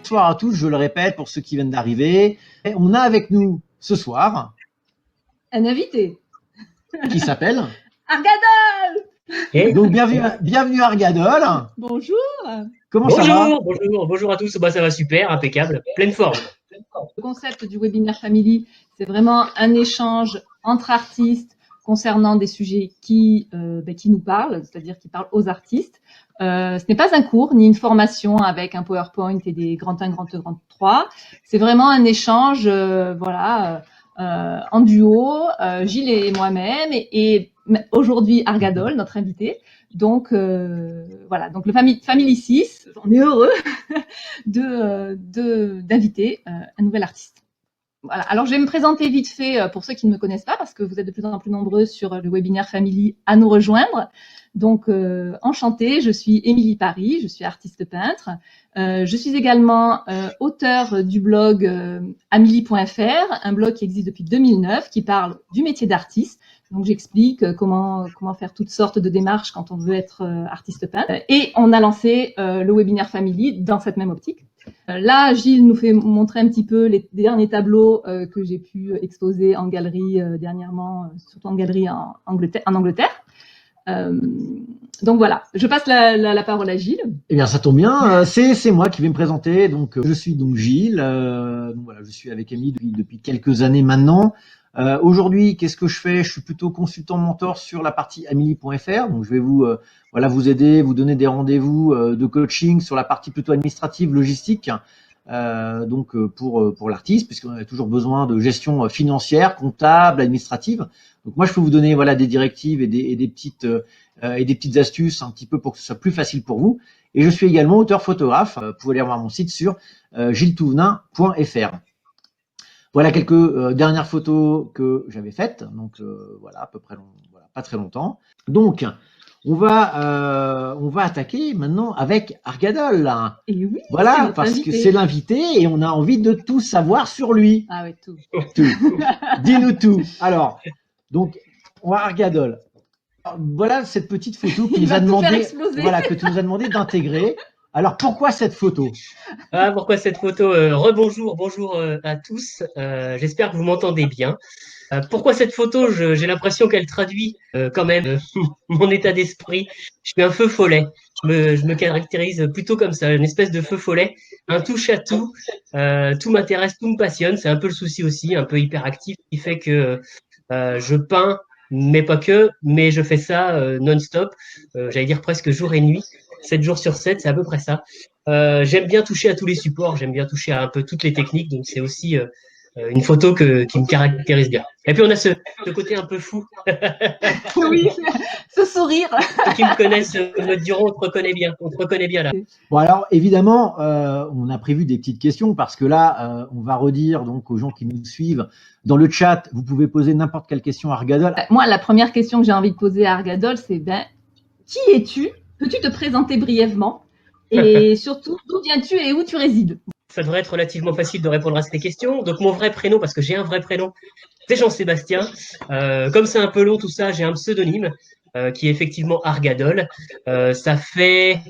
bonsoir à tous, je le répète pour ceux qui viennent d'arriver. On a avec nous ce soir un invité qui s'appelle Argadol. Donc bienvenue Argadol. Bonjour. Comment ça va? Bonjour à tous. Bah, ça va super, impeccable, pleine forme. Le concept du webinaire Family, c'est vraiment un échange entre artistes concernant des sujets qui nous parlent, c'est-à-dire qui parlent aux artistes. Ce n'est pas un cours ni une formation avec un PowerPoint et des grand 1, grand 2, grand 3. C'est vraiment un échange, en duo, Gilles et moi-même, et aujourd'hui Argadol, notre invité. Donc voilà, donc le Family 6, on est heureux d'inviter un nouvel artiste. Voilà. Alors, je vais me présenter vite fait pour ceux qui ne me connaissent pas, parce que vous êtes de plus en plus nombreux sur le webinaire Family à nous rejoindre. Donc, enchantée, je suis Émilie Paris, je suis artiste peintre. Je suis également auteure du blog amelie.fr, un blog qui existe depuis 2009, qui parle du métier d'artiste. Donc, j'explique comment faire toutes sortes de démarches quand on veut être artiste peintre. Et on a lancé le webinaire Family dans cette même optique. Là, Gilles nous fait montrer un petit peu les derniers tableaux que j'ai pu exposer en galerie dernièrement, surtout en galerie en Angleterre. Donc voilà, je passe la parole à Gilles. Eh bien, ça tombe bien, c'est moi qui vais me présenter. Donc, je suis donc Gilles. Donc voilà, je suis avec Émilie depuis quelques années maintenant. Aujourd'hui, qu'est-ce que je fais? Je suis plutôt consultant mentor sur la partie amelie.fr. Donc, je vais vous aider, vous donner des rendez-vous de coaching sur la partie plutôt administrative, logistique. Pour l'artiste, puisqu'on a toujours besoin de gestion financière, comptable, administrative. Donc moi, je peux vous donner des directives et des petites astuces un petit peu pour que ce soit plus facile pour vous. Et je suis également auteur photographe. Vous pouvez aller voir mon site sur gilestouvenin.fr. Voilà quelques dernières photos que j'avais faites. Donc voilà, à peu près pas très longtemps. Donc on va attaquer maintenant avec Argadol. Et oui, voilà, parce que c'est l'invité et on a envie de tout savoir sur lui. Ah oui, tout. Dis-nous tout. Alors, donc, on va Argadol. Voilà cette petite photo que tu nous as demandé d'intégrer. Alors, pourquoi cette photo? Pourquoi cette photo? Bonjour à tous. J'espère que vous m'entendez bien. Pourquoi cette photo? J'ai l'impression qu'elle traduit quand même mon état d'esprit. Je suis un feu follet. Je me caractérise plutôt comme ça, une espèce de feu follet, un touche à tout. Tout m'intéresse, tout me passionne. C'est un peu le souci aussi, un peu hyperactif, qui fait que je peins, mais pas que, mais je fais ça non-stop. J'allais dire presque jour et nuit, 7 jours sur 7, c'est à peu près ça. J'aime bien toucher à tous les supports, j'aime bien toucher à un peu toutes les techniques, donc c'est aussi une photo qui me caractérise bien. Et puis on a ce côté un peu fou. Oui, ce sourire. Ceux qui me connaissent me diront on te reconnaît bien là. Bon alors évidemment, on a prévu des petites questions parce que là, on va redire donc aux gens qui nous suivent dans le chat, vous pouvez poser n'importe quelle question à Argadol. Moi, la première question que j'ai envie de poser à Argadol, c'est qui es-tu? Peux-tu te présenter brièvement? Et surtout, d'où viens-tu et où tu résides? Ça devrait être relativement facile de répondre à ces questions. Donc, mon vrai prénom, parce que j'ai un vrai prénom, c'est Jean-Sébastien. Comme c'est un peu long tout ça, j'ai un pseudonyme qui est effectivement Argadol. Ça fait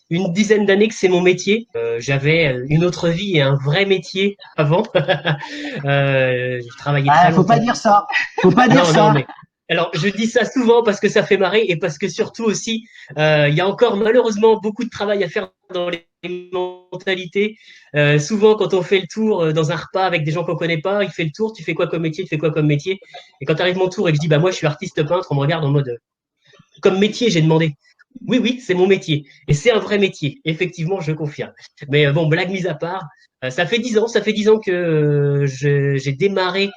une dizaine d'années que c'est mon métier. J'avais une autre vie et un vrai métier avant. Je travaillais très longtemps. Faut pas dire ça. Faut pas dire ça. Non, mais... Alors, je dis ça souvent parce que ça fait marrer et parce que surtout aussi, il y a encore malheureusement beaucoup de travail à faire dans les mentalités. Souvent, quand on fait le tour dans un repas avec des gens qu'on connaît pas, il fait le tour, tu fais quoi comme métier, tu fais quoi comme métier. Et quand arrive mon tour et que je dis, moi, je suis artiste peintre, on me regarde en mode, comme métier, j'ai demandé. Oui, c'est mon métier. Et c'est un vrai métier. Effectivement, je confirme. Mais bon, blague mise à part, ça fait 10 ans que j'ai démarré.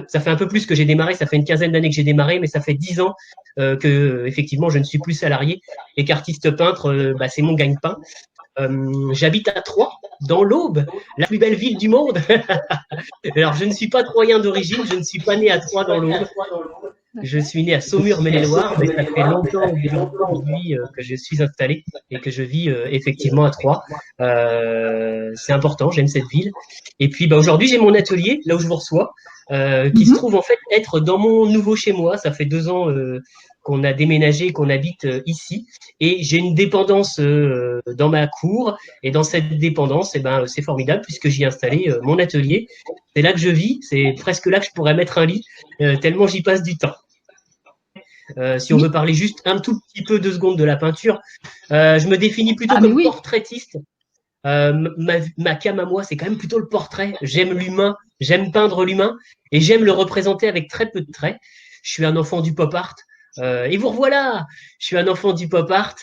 Ça fait un peu plus que j'ai démarré, ça fait une quinzaine d'années que j'ai démarré, mais ça fait 10 ans que effectivement je ne suis plus salarié et qu'artiste peintre, c'est mon gagne-pain. J'habite à Troyes, dans l'Aube, la plus belle ville du monde. Alors je ne suis pas troyen d'origine, je ne suis pas né à Troyes dans l'Aube. Je suis né à Saumur-Maine-et-Loire, mais ça fait longtemps aujourd'hui que je suis installé et que je vis effectivement à Troyes. C'est important, j'aime cette ville. Et puis aujourd'hui, j'ai mon atelier, là où je vous reçois, qui se trouve en fait être dans mon nouveau chez moi. Ça fait 2 ans qu'on a déménagé, qu'on habite ici. Et j'ai une dépendance dans ma cour. Et dans cette dépendance, c'est formidable puisque j'y ai installé mon atelier. C'est là que je vis. C'est presque là que je pourrais mettre un lit, tellement j'y passe du temps. Si on veut parler juste un tout petit peu 2 secondes de la peinture, je me définis plutôt comme portraitiste. Ma came à moi, c'est quand même plutôt le portrait. J'aime l'humain, j'aime peindre l'humain et j'aime le représenter avec très peu de traits. Je suis un enfant du pop art. Et vous revoilà, je suis un enfant du pop art.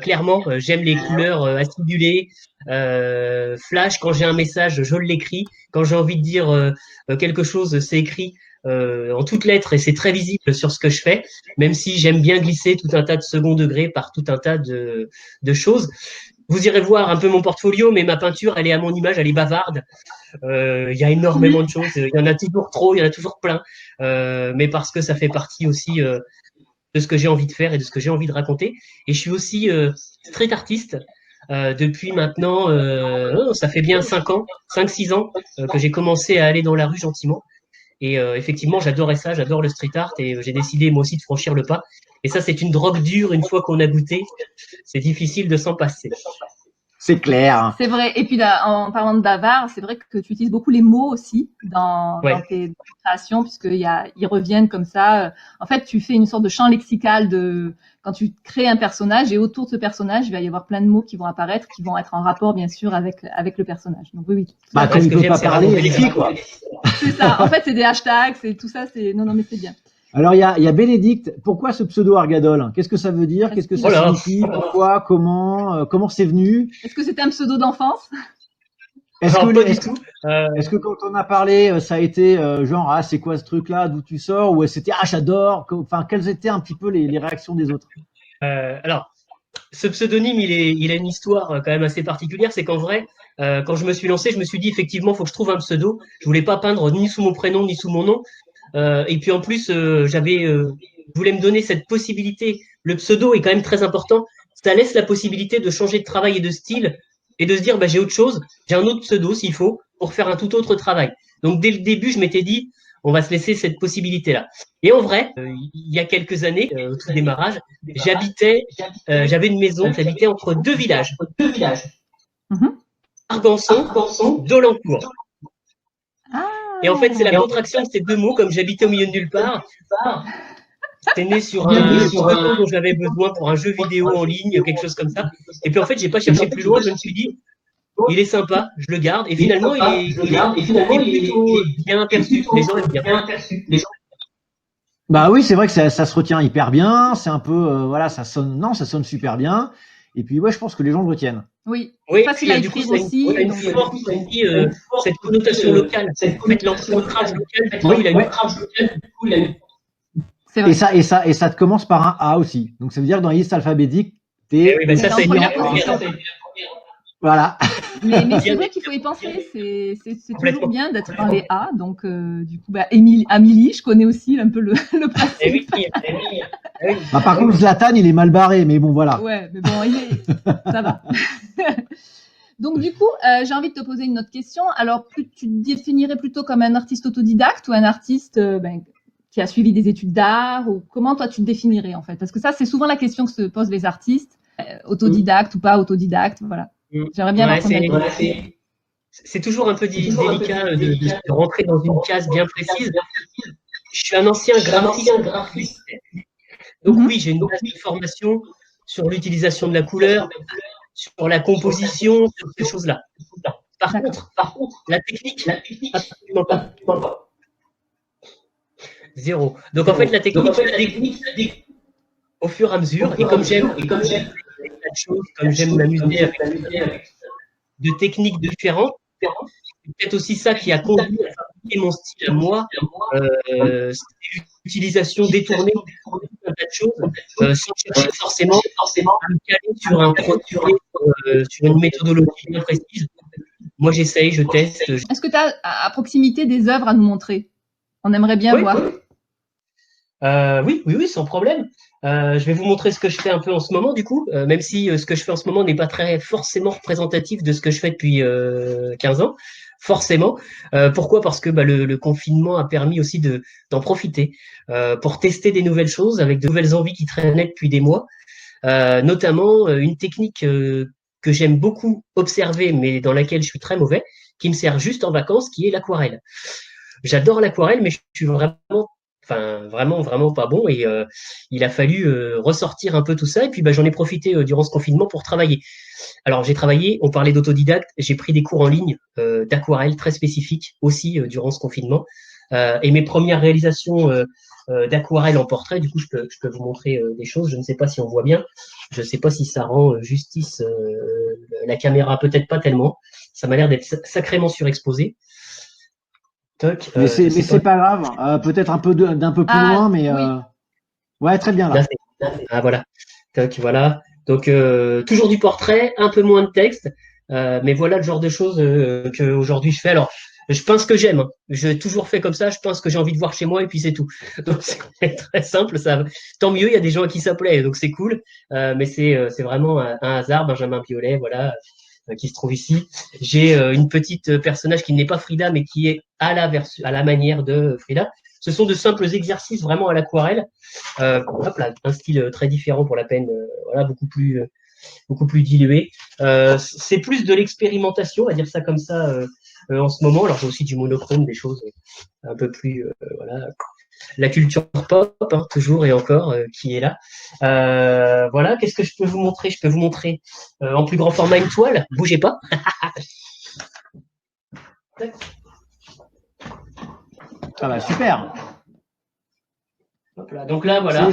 Clairement, j'aime les couleurs acidulées, flash. Quand j'ai un message, je l'écris. Quand j'ai envie de dire quelque chose, c'est écrit en toutes lettres et c'est très visible sur ce que je fais, même si j'aime bien glisser tout un tas de second degré par tout un tas de choses. Vous irez voir un peu mon portfolio, mais ma peinture, elle est à mon image, elle est bavarde. Il y a énormément de choses, il y en a toujours trop, il y en a toujours plein, mais parce que ça fait partie aussi de ce que j'ai envie de faire et de ce que j'ai envie de raconter. Et je suis aussi street artiste depuis maintenant, ça fait bien 5-6 ans que j'ai commencé à aller dans la rue gentiment. Et effectivement, j'adorais ça, j'adore le street art et j'ai décidé moi aussi de franchir le pas. Et ça, c'est une drogue dure une fois qu'on a goûté. C'est difficile de s'en passer. C'est clair. C'est vrai. Et puis, en parlant de bavard, c'est vrai que tu utilises beaucoup les mots aussi dans tes créations, puisqu'ils reviennent comme ça. En fait, tu fais une sorte de champ lexical quand tu crées un personnage, et autour de ce personnage, il va y avoir plein de mots qui vont apparaître, qui vont être en rapport, bien sûr, avec le personnage. Donc, oui. Comme il ne peut pas parler, il écrit, quoi. C'est ça. En fait, c'est des hashtags, c'est tout ça. Non, mais c'est bien. Alors, il y a Bénédicte. Pourquoi ce pseudo Argadol? Qu'est-ce que ça veut dire? Qu'est-ce que ça signifie? Pourquoi? Comment c'est venu? Est-ce que c'était un pseudo d'enfance? Est-ce que quand on a parlé, ça a été genre, ah, c'est quoi ce truc-là? D'où tu sors? Ou c'était, ah, j'adore? Enfin, quelles étaient un petit peu les réactions des autres? Alors, ce pseudonyme, il a une histoire quand même assez particulière. C'est qu'en vrai, quand je me suis lancé, je me suis dit, effectivement, il faut que je trouve un pseudo. Je voulais pas peindre ni sous mon prénom, ni sous mon nom. Et puis en plus, je voulais me donner cette possibilité. Le pseudo est quand même très important. Ça laisse la possibilité de changer de travail et de style et de se dire, j'ai autre chose, j'ai un autre pseudo s'il faut pour faire un tout autre travail. Donc dès le début, je m'étais dit, on va se laisser cette possibilité-là. Et en vrai, il y a quelques années, au tout démarrage, j'avais une maison, j'habitais entre 2 villages. Argançon, Dolencourt. Et en fait, c'est la contraction de ces 2 mots, comme j'habitais au milieu de nulle part. C'était né sur un pseudo dont j'avais besoin pour un jeu vidéo en ligne, quelque chose comme ça. Et puis en fait, j'ai pas cherché plus loin, je me suis dit, il est sympa, je le garde. Et finalement, il est plutôt bien perçu. Les gens l'aiment bien. Bah oui, c'est vrai que ça se retient hyper bien. C'est un peu, ça sonne super bien. Et puis, je pense que les gens le retiennent. Oui, facile à écrire aussi. Il a une force, cette connotation locale. En fait, l'ancrage local, et ça te commence par un A aussi. Donc, ça veut dire que dans la liste alphabétique, ça, c'est bien. Voilà. Mais c'est vrai qu'il faut y penser. C'est toujours bien d'être dans les A. Donc, du coup, Amélie, je connais aussi un peu le principe. Par contre, Zlatan, il est mal barré, mais bon, voilà. Ouais, mais bon, ça va. Donc, du coup, j'ai envie de te poser une autre question. Alors, tu te définirais plutôt comme un artiste autodidacte ou un artiste qui a suivi des études d'art, ou comment toi tu te définirais en fait? Parce que ça, c'est souvent la question que se posent les artistes, autodidacte ou pas autodidacte, voilà. J'aimerais bien avoir ton avis. C'est toujours un peu délicat de rentrer dans une case bien précise. Je suis un ancien graphiste. Donc oui, j'ai une base de formation sur l'utilisation de la couleur, sur la composition, sur ces choses-là. Par contre, la technique, absolument pas. Zéro. Donc en fait, la technique, je la découvre au fur et à mesure. Et comme j'aime tas de choses, comme j'aime m'amuser avec de techniques différentes, c'est peut-être aussi ça qui a conduit à fabriquer mon style à moi. C'est l'utilisation détournée de tas de choses, sans chercher forcément à me caler sur un produit, sur une méthodologie bien précise. Moi, j'essaye, je teste. Est-ce que tu as à proximité des œuvres à nous montrer? On aimerait bien voir. Oui, sans problème. Je vais vous montrer ce que je fais un peu en ce moment, du coup, même si ce que je fais en ce moment n'est pas très forcément représentatif de ce que je fais depuis 15 ans. forcément. Pourquoi? Parce que le confinement a permis aussi d'en profiter pour tester des nouvelles choses avec de nouvelles envies qui traînaient depuis des mois. Notamment une technique que j'aime beaucoup observer, mais dans laquelle je suis très mauvais, qui me sert juste en vacances, qui est l'aquarelle. J'adore l'aquarelle, mais je suis vraiment pas bon. Et il a fallu ressortir un peu tout ça. Et puis j'en ai profité durant ce confinement pour travailler. Alors j'ai travaillé, on parlait d'autodidacte, j'ai pris des cours en ligne d'aquarelle très spécifiques aussi durant ce confinement. Et mes premières réalisations d'aquarelle en portrait, du coup je peux vous montrer des choses, je ne sais pas si on voit bien, je ne sais pas si ça rend justice, la caméra peut-être pas tellement, ça m'a l'air d'être sacrément surexposé. Toc, Mais c'est pas grave, peut-être d'un peu plus loin, mais oui. ouais, très bien là. Ah voilà, toc, voilà. Donc toujours du portrait, un peu moins de texte, mais voilà le genre de choses que aujourd'hui je fais. Alors je peins ce que j'aime, hein. J'ai toujours fait comme ça, je peins ce que j'ai envie de voir chez moi et puis c'est tout. Donc c'est très simple, ça. Tant mieux, il y a des gens à qui ça plaît, donc c'est cool. Mais c'est vraiment un hasard, Benjamin Biolay, voilà, qui se trouve ici. J'ai une petite personnage qui n'est pas Frida, mais qui est à la manière de Frida. Ce sont de simples exercices vraiment à l'aquarelle. Hop là, un style très différent pour la peine, voilà, beaucoup plus dilué. C'est plus de l'expérimentation, on va dire ça comme ça, en ce moment. Alors j'ai aussi du monochrome, des choses un peu plus, voilà, la culture pop, hein, toujours et encore, qui est là. Voilà, qu'est-ce que je peux vous montrer? Je peux vous montrer en plus grand format une toile. Bougez pas. Ah bah super. Hop là. Donc là, voilà.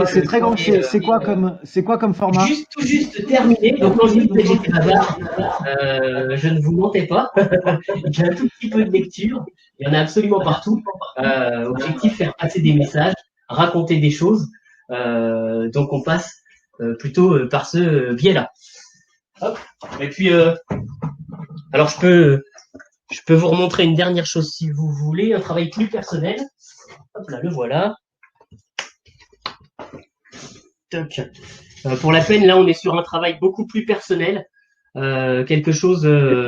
C'est très grand. C'est quoi comme format? Tout juste terminé. Donc quand je disais que j'étais bavard, je ne vous mentais pas. J'ai un tout petit peu de lecture. Il y en a absolument partout. Objectif, faire passer des messages, raconter des choses. Donc on passe plutôt par ce biais-là. Hop. Et puis, alors je peux vous remontrer une dernière chose si vous voulez, un travail plus personnel. Hop là, le voilà. Toc. Pour la peine, là, on est sur un travail beaucoup plus personnel. Quelque chose,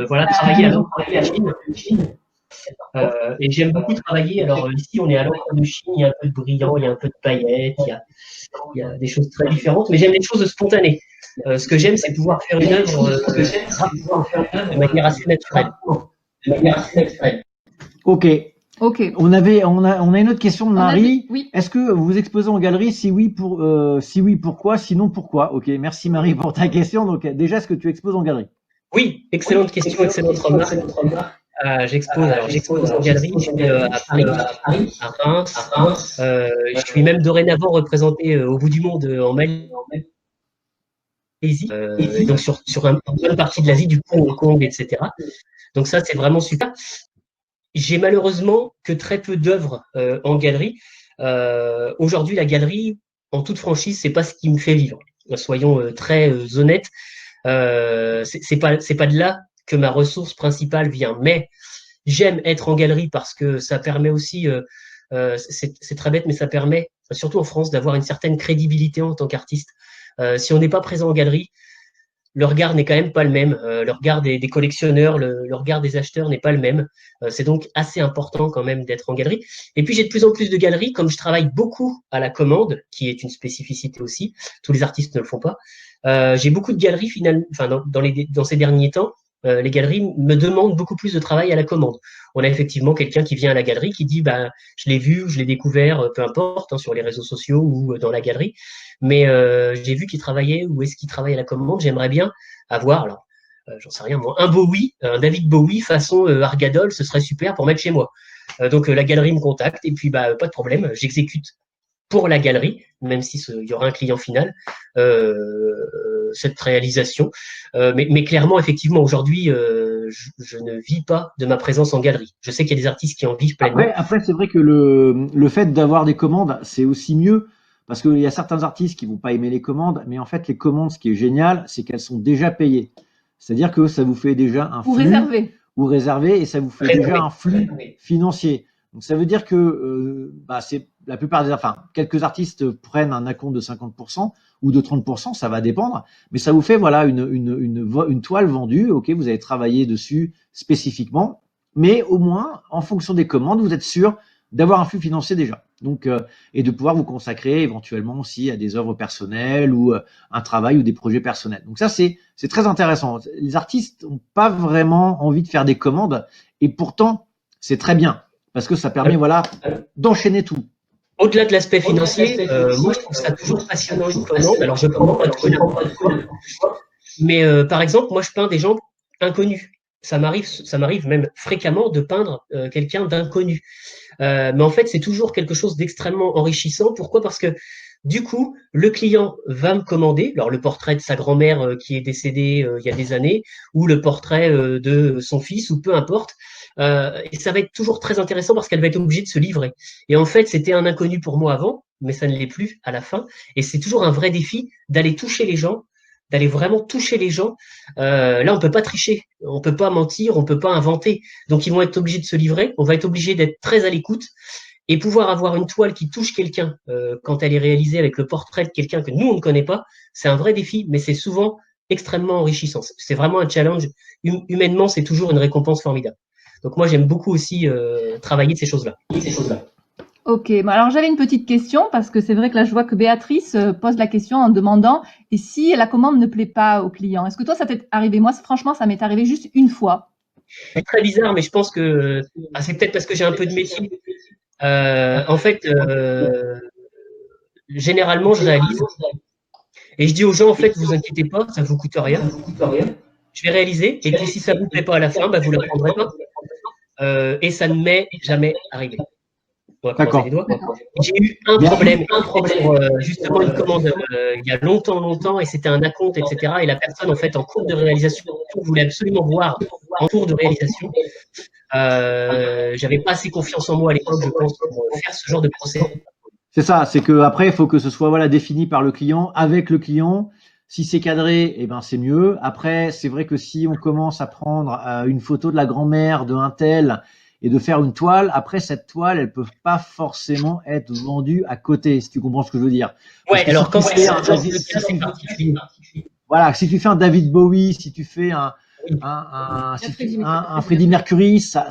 voilà, travailler à l'encre de Chine. Et j'aime beaucoup travailler. Alors ici, on est à l'encre de Chine, il y a un peu de brillant, il y a un peu de paillettes, il y a des choses très différentes, mais j'aime les choses spontanées. Ce que j'aime, c'est pouvoir faire une œuvre de manière assez naturelle. Ok. On a une autre question de Marie. Oui. Est-ce que vous exposez en galerie? Si oui, pourquoi? Sinon, pourquoi? Ok, merci Marie pour ta question. Donc déjà, est-ce que tu exposes en galerie? Oui, excellente question, excellente remarque. J'expose en galerie, je suis à Paris, à Reims. Je suis même dorénavant représenté au bout du monde en Malaisie, donc sur une bonne partie de l'Asie, du coup Hong Kong, etc. Donc ça, c'est vraiment super. J'ai malheureusement que très peu d'œuvres en galerie. Aujourd'hui, la galerie, en toute franchise, c'est pas ce qui me fait vivre. Soyons très honnêtes. C'est pas de là que ma ressource principale vient. Mais j'aime être en galerie parce que ça permet aussi, c'est très bête, mais ça permet, surtout en France, d'avoir une certaine crédibilité en tant qu'artiste. Si on n'est pas présent en galerie, le regard n'est quand même pas le même. Le regard des collectionneurs, le regard des acheteurs n'est pas le même. C'est donc assez important quand même d'être en galerie. Et puis j'ai de plus en plus de galeries, comme je travaille beaucoup à la commande, qui est une spécificité aussi. Tous les artistes ne le font pas. J'ai beaucoup de galeries finalement, enfin dans ces derniers temps, les galeries me demandent beaucoup plus de travail à la commande. On a effectivement quelqu'un qui vient à la galerie qui dit je l'ai vu, je l'ai découvert, peu importe, hein, sur les réseaux sociaux ou dans la galerie, mais j'ai vu qu'il travaillait ou est-ce qu'il travaille à la commande. J'aimerais bien avoir, alors j'en sais rien moi, un Bowie, un David Bowie façon Argadol, ce serait super pour mettre chez moi. Donc la galerie me contacte et puis pas de problème, j'exécute pour la galerie, même si il y aura un client final, cette réalisation. Mais clairement, effectivement, aujourd'hui, je ne vis pas de ma présence en galerie. Je sais qu'il y a des artistes qui en vivent pleinement. Après c'est vrai que le fait d'avoir des commandes, c'est aussi mieux, parce qu'il y a certains artistes qui vont pas aimer les commandes, mais en fait, les commandes, ce qui est génial, c'est qu'elles sont déjà payées. C'est-à-dire que ça vous fait déjà un flux. Ou réservé, et ça vous fait déjà un flux financier. Donc ça veut dire que c'est la plupart quelques artistes prennent un acompte de 50% ou de 30%, ça va dépendre, mais ça vous fait voilà une toile vendue. Ok, vous avez travaillé dessus spécifiquement, mais au moins, en fonction des commandes, vous êtes sûr d'avoir un flux financier déjà. Donc, et de pouvoir vous consacrer éventuellement aussi à des œuvres personnelles ou un travail ou des projets personnels. Donc ça, c'est très intéressant. Les artistes n'ont pas vraiment envie de faire des commandes et pourtant, c'est très bien parce que ça permet voilà, d'enchaîner tout. Au-delà de l'aspect financier, moi je trouve ça toujours passionnant une commande. Alors je prends pas de commande, mais par exemple, moi je peins des gens inconnus. Ça m'arrive même fréquemment de peindre quelqu'un d'inconnu. Mais en fait, c'est toujours quelque chose d'extrêmement enrichissant. Pourquoi? Parce que du coup, le client va me commander alors le portrait de sa grand-mère qui est décédée il y a des années, ou le portrait de son fils, ou peu importe. Et ça va être toujours très intéressant parce qu'elle va être obligée de se livrer. Et en fait, c'était un inconnu pour moi avant, mais ça ne l'est plus à la fin. Et c'est toujours un vrai défi d'aller toucher les gens, d'aller vraiment toucher les gens. Là, on peut pas tricher, on peut pas mentir, on peut pas inventer. Donc, ils vont être obligés de se livrer. On va être obligé d'être très à l'écoute et pouvoir avoir une toile qui touche quelqu'un quand elle est réalisée avec le portrait de quelqu'un que nous, on ne connaît pas. C'est un vrai défi, mais c'est souvent extrêmement enrichissant. C'est vraiment un challenge. Humainement, c'est toujours une récompense formidable. Donc, moi, j'aime beaucoup aussi travailler de ces choses-là. Ok, bon, alors j'avais une petite question parce que c'est vrai que là je vois que Béatrice pose la question en demandant et si la commande ne plaît pas au client, est-ce que toi ça t'est arrivé? Moi franchement ça m'est arrivé juste une fois. C'est très bizarre, mais je pense que c'est peut-être parce que j'ai un peu de métier. En fait, généralement je réalise et je dis aux gens en fait vous inquiétez pas, ça vous coûte rien. Je vais réaliser et puis si ça vous plaît pas à la fin, bah, vous la prendrez pas. Et ça ne m'est jamais arrivé. On va croiser les doigts. J'ai eu un problème pour justement une commande il y a longtemps, et c'était un acompte, etc. Et la personne, en fait, en cours de réalisation, voulait absolument voir en cours de réalisation. J'avais pas assez confiance en moi à l'époque, je pense, pour faire ce genre de procès. C'est ça, c'est que après, il faut que ce soit voilà, défini par le client, avec le client. Si c'est cadré, eh ben, c'est mieux. Après, c'est vrai que si on commence à prendre une photo de la grand-mère d'un tel et de faire une toile, après, cette toile, elle peut pas forcément être vendue à côté, si tu comprends ce que je veux dire. Ouais, alors si quand tu fais un David, voilà, si tu fais un David Bowie, si tu fais un Freddie Mercury, ça,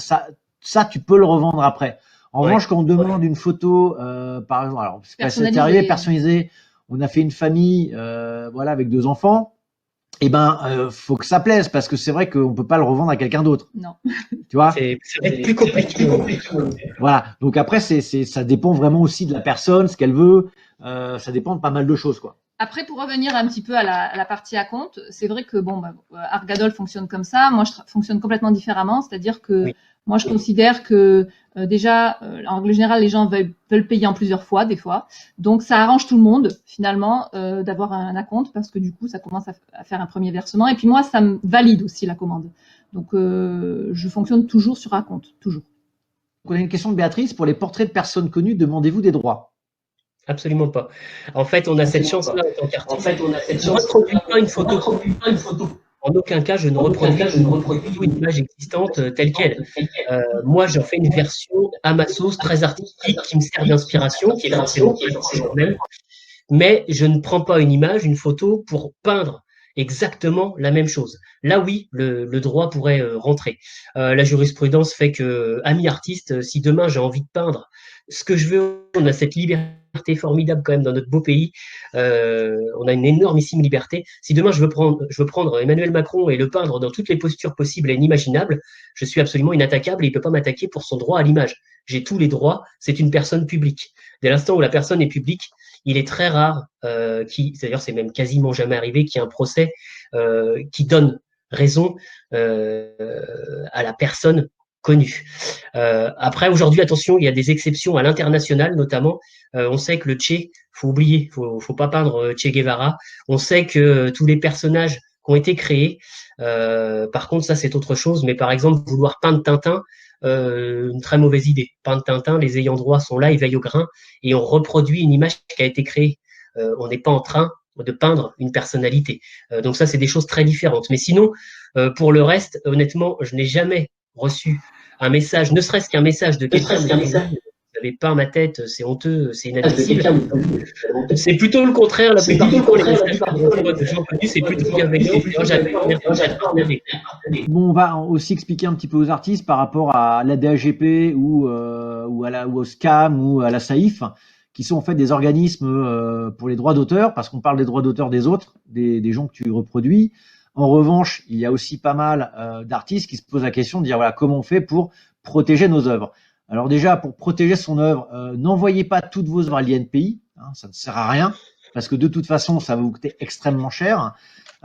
tu peux le revendre après. En revanche, quand on demande une photo, par exemple, alors c'est arrivé personnalisée, on a fait une famille, voilà, avec 2 enfants. Eh ben, faut que ça plaise parce que c'est vrai qu'on peut pas le revendre à quelqu'un d'autre. Non. Tu vois? C'est plus compliqué. Voilà. Donc après, ça dépend vraiment aussi de la personne, ce qu'elle veut. Ça dépend de pas mal de choses, quoi. Après, pour revenir un petit peu à la partie à compte, c'est vrai que bon, Argadol fonctionne comme ça. Moi, je fonctionne complètement différemment. C'est-à-dire que oui. Moi, je considère que déjà, en règle générale, les gens veulent payer en plusieurs fois, des fois. Donc, ça arrange tout le monde, finalement, d'avoir un acompte parce que du coup, ça commence à faire un premier versement. Et puis moi, ça me valide aussi la commande. Donc, je fonctionne toujours sur acompte, toujours. On a une question de Béatrice. Pour les portraits de personnes connues, demandez-vous des droits? Absolument pas. En fait, on a cette chance-là en tant qu'artiste. Je ne reproduis pas une photo. En aucun cas, je ne reproduis une image existante telle qu'elle. Moi, j'en fais une version à ma sauce, très artistique, qui me sert d'inspiration, qui est forcément même. Mais je ne prends pas une image, une photo, pour peindre exactement la même chose. Là, oui, le droit pourrait rentrer. La jurisprudence fait que, ami artiste, si demain j'ai envie de peindre ce que je veux, on a cette liberté formidable quand même dans notre beau pays. On a une énormissime liberté. Si demain je veux prendre Emmanuel Macron et le peindre dans toutes les postures possibles et inimaginables, je suis absolument inattaquable et il ne peut pas m'attaquer pour son droit à l'image. J'ai tous les droits, c'est une personne publique. Dès l'instant où la personne est publique, il est très rare, d'ailleurs c'est même quasiment jamais arrivé, qu'il y ait un procès qui donne raison à la personne connue. Après, aujourd'hui, attention, il y a des exceptions à l'international, notamment. On sait que le Che, faut oublier, faut pas peindre Che Guevara. On sait que tous les personnages qui ont été créés, par contre, ça c'est autre chose. Mais par exemple, vouloir peindre Tintin, une très mauvaise idée. Peindre Tintin, les ayants droit sont là, ils veillent au grain, et on reproduit une image qui a été créée. On n'est pas en train de peindre une personnalité. Donc ça, c'est des choses très différentes. Mais sinon, pour le reste, honnêtement, je n'ai jamais reçu un message, ne serait-ce qu'un message de quelqu'un avez peint ma tête, c'est honteux, c'est inadmissible. C'est plutôt le contraire, la plupart du temps, les messages de gens connus, c'est plutôt bienveillant. J'adore. Bon, on va aussi expliquer un petit peu aux artistes par rapport à l'ADAGP ou au SCAM ou à la SAIF, qui sont en fait des organismes pour les droits d'auteur, parce qu'on parle des droits d'auteur des autres, des gens que tu reproduis. En revanche, il y a aussi pas mal d'artistes qui se posent la question de dire voilà, comment on fait pour protéger nos œuvres. Alors déjà, pour protéger son œuvre, n'envoyez pas toutes vos œuvres à l'INPI, hein, ça ne sert à rien, parce que de toute façon, ça va vous coûter extrêmement cher,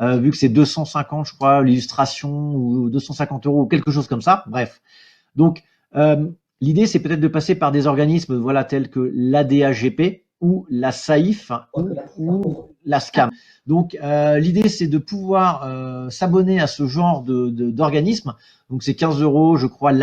vu que c'est 250, je crois, l'illustration, ou 250 € ou quelque chose comme ça. Bref. Donc, l'idée, c'est peut-être de passer par des organismes, voilà, tels que l'ADAGP ou la SAIF ou la SCAM. Donc, l'idée, c'est de pouvoir s'abonner à ce genre d'organisme. Donc, c'est 15 €, je crois,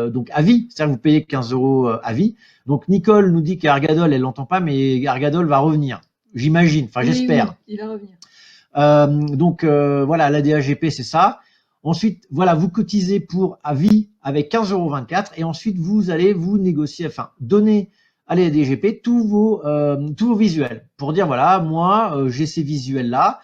donc à vie. C'est-à-dire que vous payez 15 € à vie. Donc, Nicole nous dit qu'Argadol, elle l'entend pas, mais Argadol va revenir. J'imagine, enfin, j'espère. Oui, il va revenir. Donc, voilà, l'ADAGP, c'est ça. Ensuite, voilà, vous cotisez pour à vie avec 15,24 € et ensuite, vous allez vous négocier, enfin, donner à l'ADAGP tous vos visuels pour dire, voilà, moi, j'ai ces visuels-là.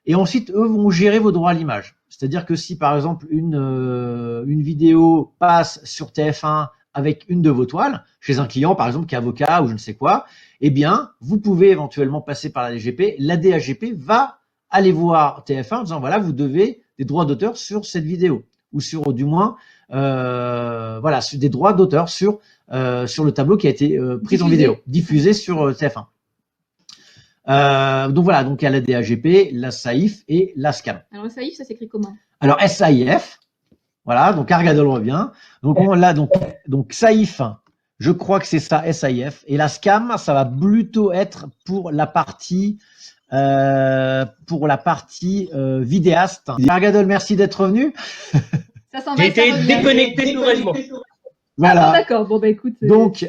Et ensuite, eux vont gérer vos droits à l'image. C'est-à-dire que si, par exemple, une vidéo passe sur TF1 avec une de vos toiles, chez un client, par exemple, qui est avocat ou je ne sais quoi, eh bien, vous pouvez éventuellement passer par l'ADAGP. L'ADAGP va aller voir TF1 en disant, voilà, vous devez des droits d'auteur sur cette vidéo, ou sur, du moins, voilà, sur des droits d'auteur sur le tableau qui a été pris en vidéo, diffusé sur TF1. Donc voilà, donc il y a la DAGP, la SAIF et la SCAM. Alors la SAIF, ça s'écrit comment? Alors SAIF, voilà, donc Argadol revient. Donc on l'a donc SAIF, je crois que c'est ça, SAIF, et la SCAM, ça va plutôt être pour la partie vidéaste. Argadol, merci d'être revenu. J'ai été déconnecté sauvagement. Voilà. Ah, d'accord. Bon, bah écoute. Donc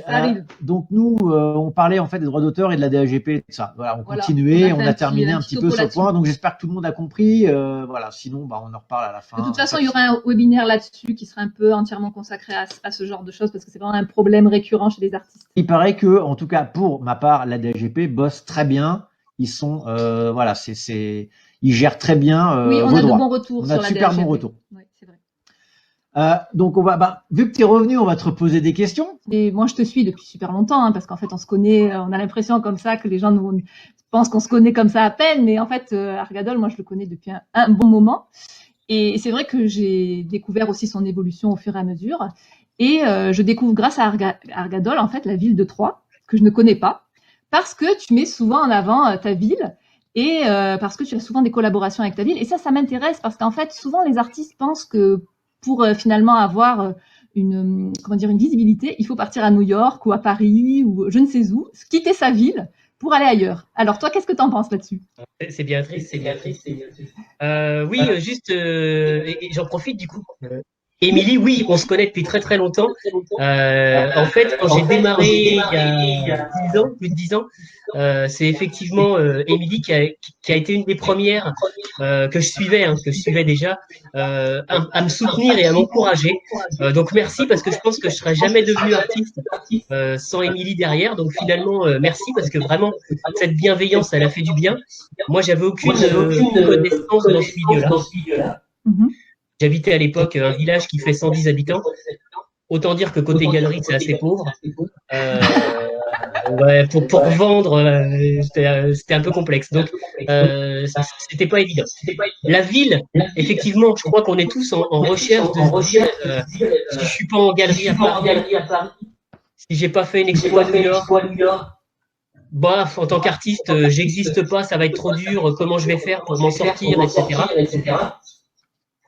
nous, on parlait en fait des droits d'auteur et de la DAGP et tout ça. Voilà, on continuait, on a terminé un petit peu ce point. Donc j'espère que tout le monde a compris. Voilà, sinon, bah, on en reparle à la fin. De toute façon, il y aura un webinaire là-dessus qui sera un peu entièrement consacré à ce genre de choses parce que c'est vraiment un problème récurrent chez les artistes. Il paraît que, en tout cas, pour ma part, la DAGP bosse très bien. Ils sont, voilà, ils gèrent très bien oui, on vos a droits. de bons retours sur la DAGP. On a de super bons retours. Oui, c'est vrai. Donc vu que tu es revenu, on va te reposer des questions. Et moi, je te suis depuis super longtemps, hein, parce qu'en fait, on se connaît, on a l'impression comme ça que les gens pensent qu'on se connaît comme ça à peine, mais en fait, Argadol, moi, je le connais depuis un bon moment. Et c'est vrai que j'ai découvert aussi son évolution au fur et à mesure. Et je découvre grâce à Argadol, en fait, la ville de Troyes, que je ne connais pas, parce que tu mets souvent en avant ta ville et parce que tu as souvent des collaborations avec ta ville. Et ça m'intéresse parce qu'en fait, souvent, les artistes pensent que pour finalement avoir une visibilité, il faut partir à New York ou à Paris ou je ne sais où, quitter sa ville pour aller ailleurs. Alors toi, qu'est-ce que tu en penses là-dessus? C'est bien triste, c'est bien triste. Oui, juste, et j'en profite du coup. Émilie, oui, on se connaît depuis très très longtemps. En fait, quand j'ai démarré il y a 10 ans, plus de 10 ans, c'est effectivement Émilie qui a été une des premières que je suivais déjà, à me soutenir et à m'encourager. Donc merci parce que je pense que je serais jamais devenu artiste sans Émilie derrière. Donc finalement, merci parce que vraiment cette bienveillance, elle a fait du bien. Moi, j'avais aucune connaissance dans ce milieu-là. J'habitais à l'époque un village qui fait 110 habitants. Autant dire que côté galerie, c'est assez pauvre. Ouais, pour vendre, c'était un peu complexe. Donc, c'était pas évident. La ville, effectivement, je crois qu'on est tous en recherche de se dire si je suis pas en galerie à Paris, si j'ai pas fait une expo à New York, bof, en tant qu'artiste, j'existe pas, ça va être trop dur, comment je vais faire pour m'en sortir, etc.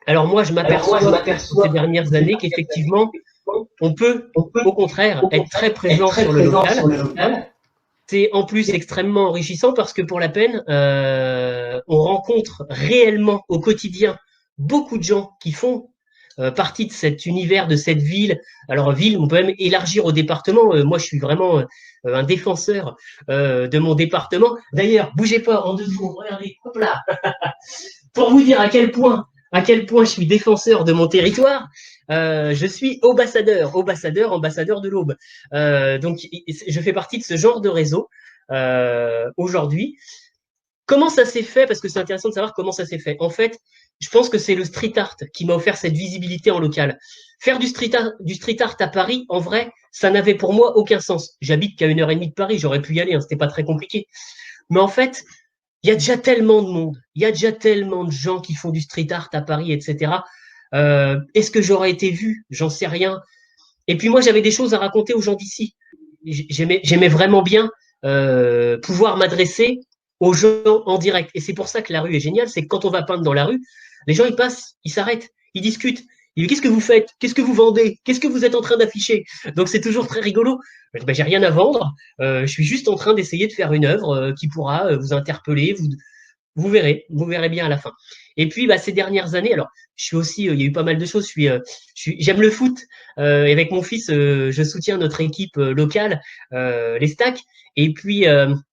Alors moi, je m'aperçois ces dernières années qu'effectivement, on peut au contraire être très présent sur le local. C'est en plus extrêmement enrichissant parce que pour la peine, on rencontre réellement au quotidien beaucoup de gens qui font partie de cet univers, de cette ville. Alors ville, on peut même élargir au département. Moi, je suis vraiment un défenseur de mon département. D'ailleurs, bougez pas en dessous, regardez, hop là, pour vous dire à quel point à quel point je suis défenseur de mon territoire. Je suis ambassadeur de l'Aube. Donc, je fais partie de ce genre de réseau aujourd'hui. Comment ça s'est fait? Parce que c'est intéressant de savoir comment ça s'est fait. En fait, je pense que c'est le street art qui m'a offert cette visibilité en local. Faire du street art à Paris, en vrai, ça n'avait pour moi aucun sens. J'habite qu'à 1h30 de Paris, j'aurais pu y aller, hein, c'était pas très compliqué. Mais en fait, il y a déjà tellement de monde, il y a déjà tellement de gens qui font du street art à Paris, etc. Est-ce que j'aurais été vu? J'en sais rien. Et puis moi, j'avais des choses à raconter aux gens d'ici. J'aimais vraiment bien pouvoir m'adresser aux gens en direct. Et c'est pour ça que la rue est géniale, c'est que quand on va peindre dans la rue, les gens, ils passent, ils s'arrêtent, ils discutent. Ils disent, qu'est-ce que vous faites? Qu'est-ce que vous vendez? Qu'est-ce que vous êtes en train d'afficher? Donc c'est toujours très rigolo. Ben, j'ai rien à vendre. Je suis juste en train d'essayer de faire une œuvre qui pourra vous interpeller, vous verrez bien à la fin. Et puis, bah, ces dernières années, alors, je suis aussi, il y a eu pas mal de choses. J'aime le foot. Et avec mon fils, je soutiens notre équipe locale, les Stacks. Et puis,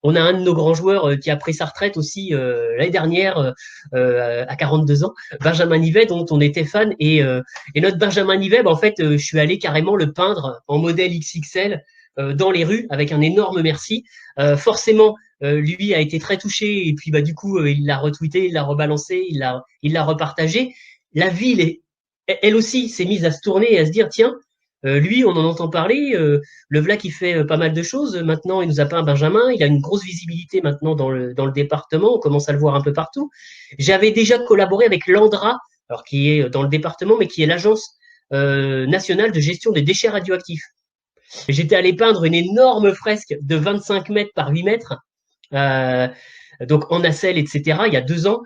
on a un de nos grands joueurs qui a pris sa retraite aussi l'année dernière à 42 ans, Benjamin Nivet, dont on était fan. Et notre Benjamin Nivet, bah, en fait, je suis allé carrément le peindre en modèle XXL dans les rues avec un énorme merci. Forcément, lui a été très touché et puis bah du coup il l'a retweeté, il l'a rebalancé, il l'a repartagé. La ville, elle aussi, s'est mise à se tourner et à se dire tiens, lui on en entend parler, le Vla qui fait pas mal de choses. Maintenant il nous a peint Benjamin, il a une grosse visibilité maintenant dans le département, on commence à le voir un peu partout. J'avais déjà collaboré avec l'Andra, alors qui est dans le département, mais qui est l'agence nationale de gestion des déchets radioactifs. J'étais allé peindre une énorme fresque de 25 mètres par 8 mètres donc en nacelle, etc., il y a 2 ans,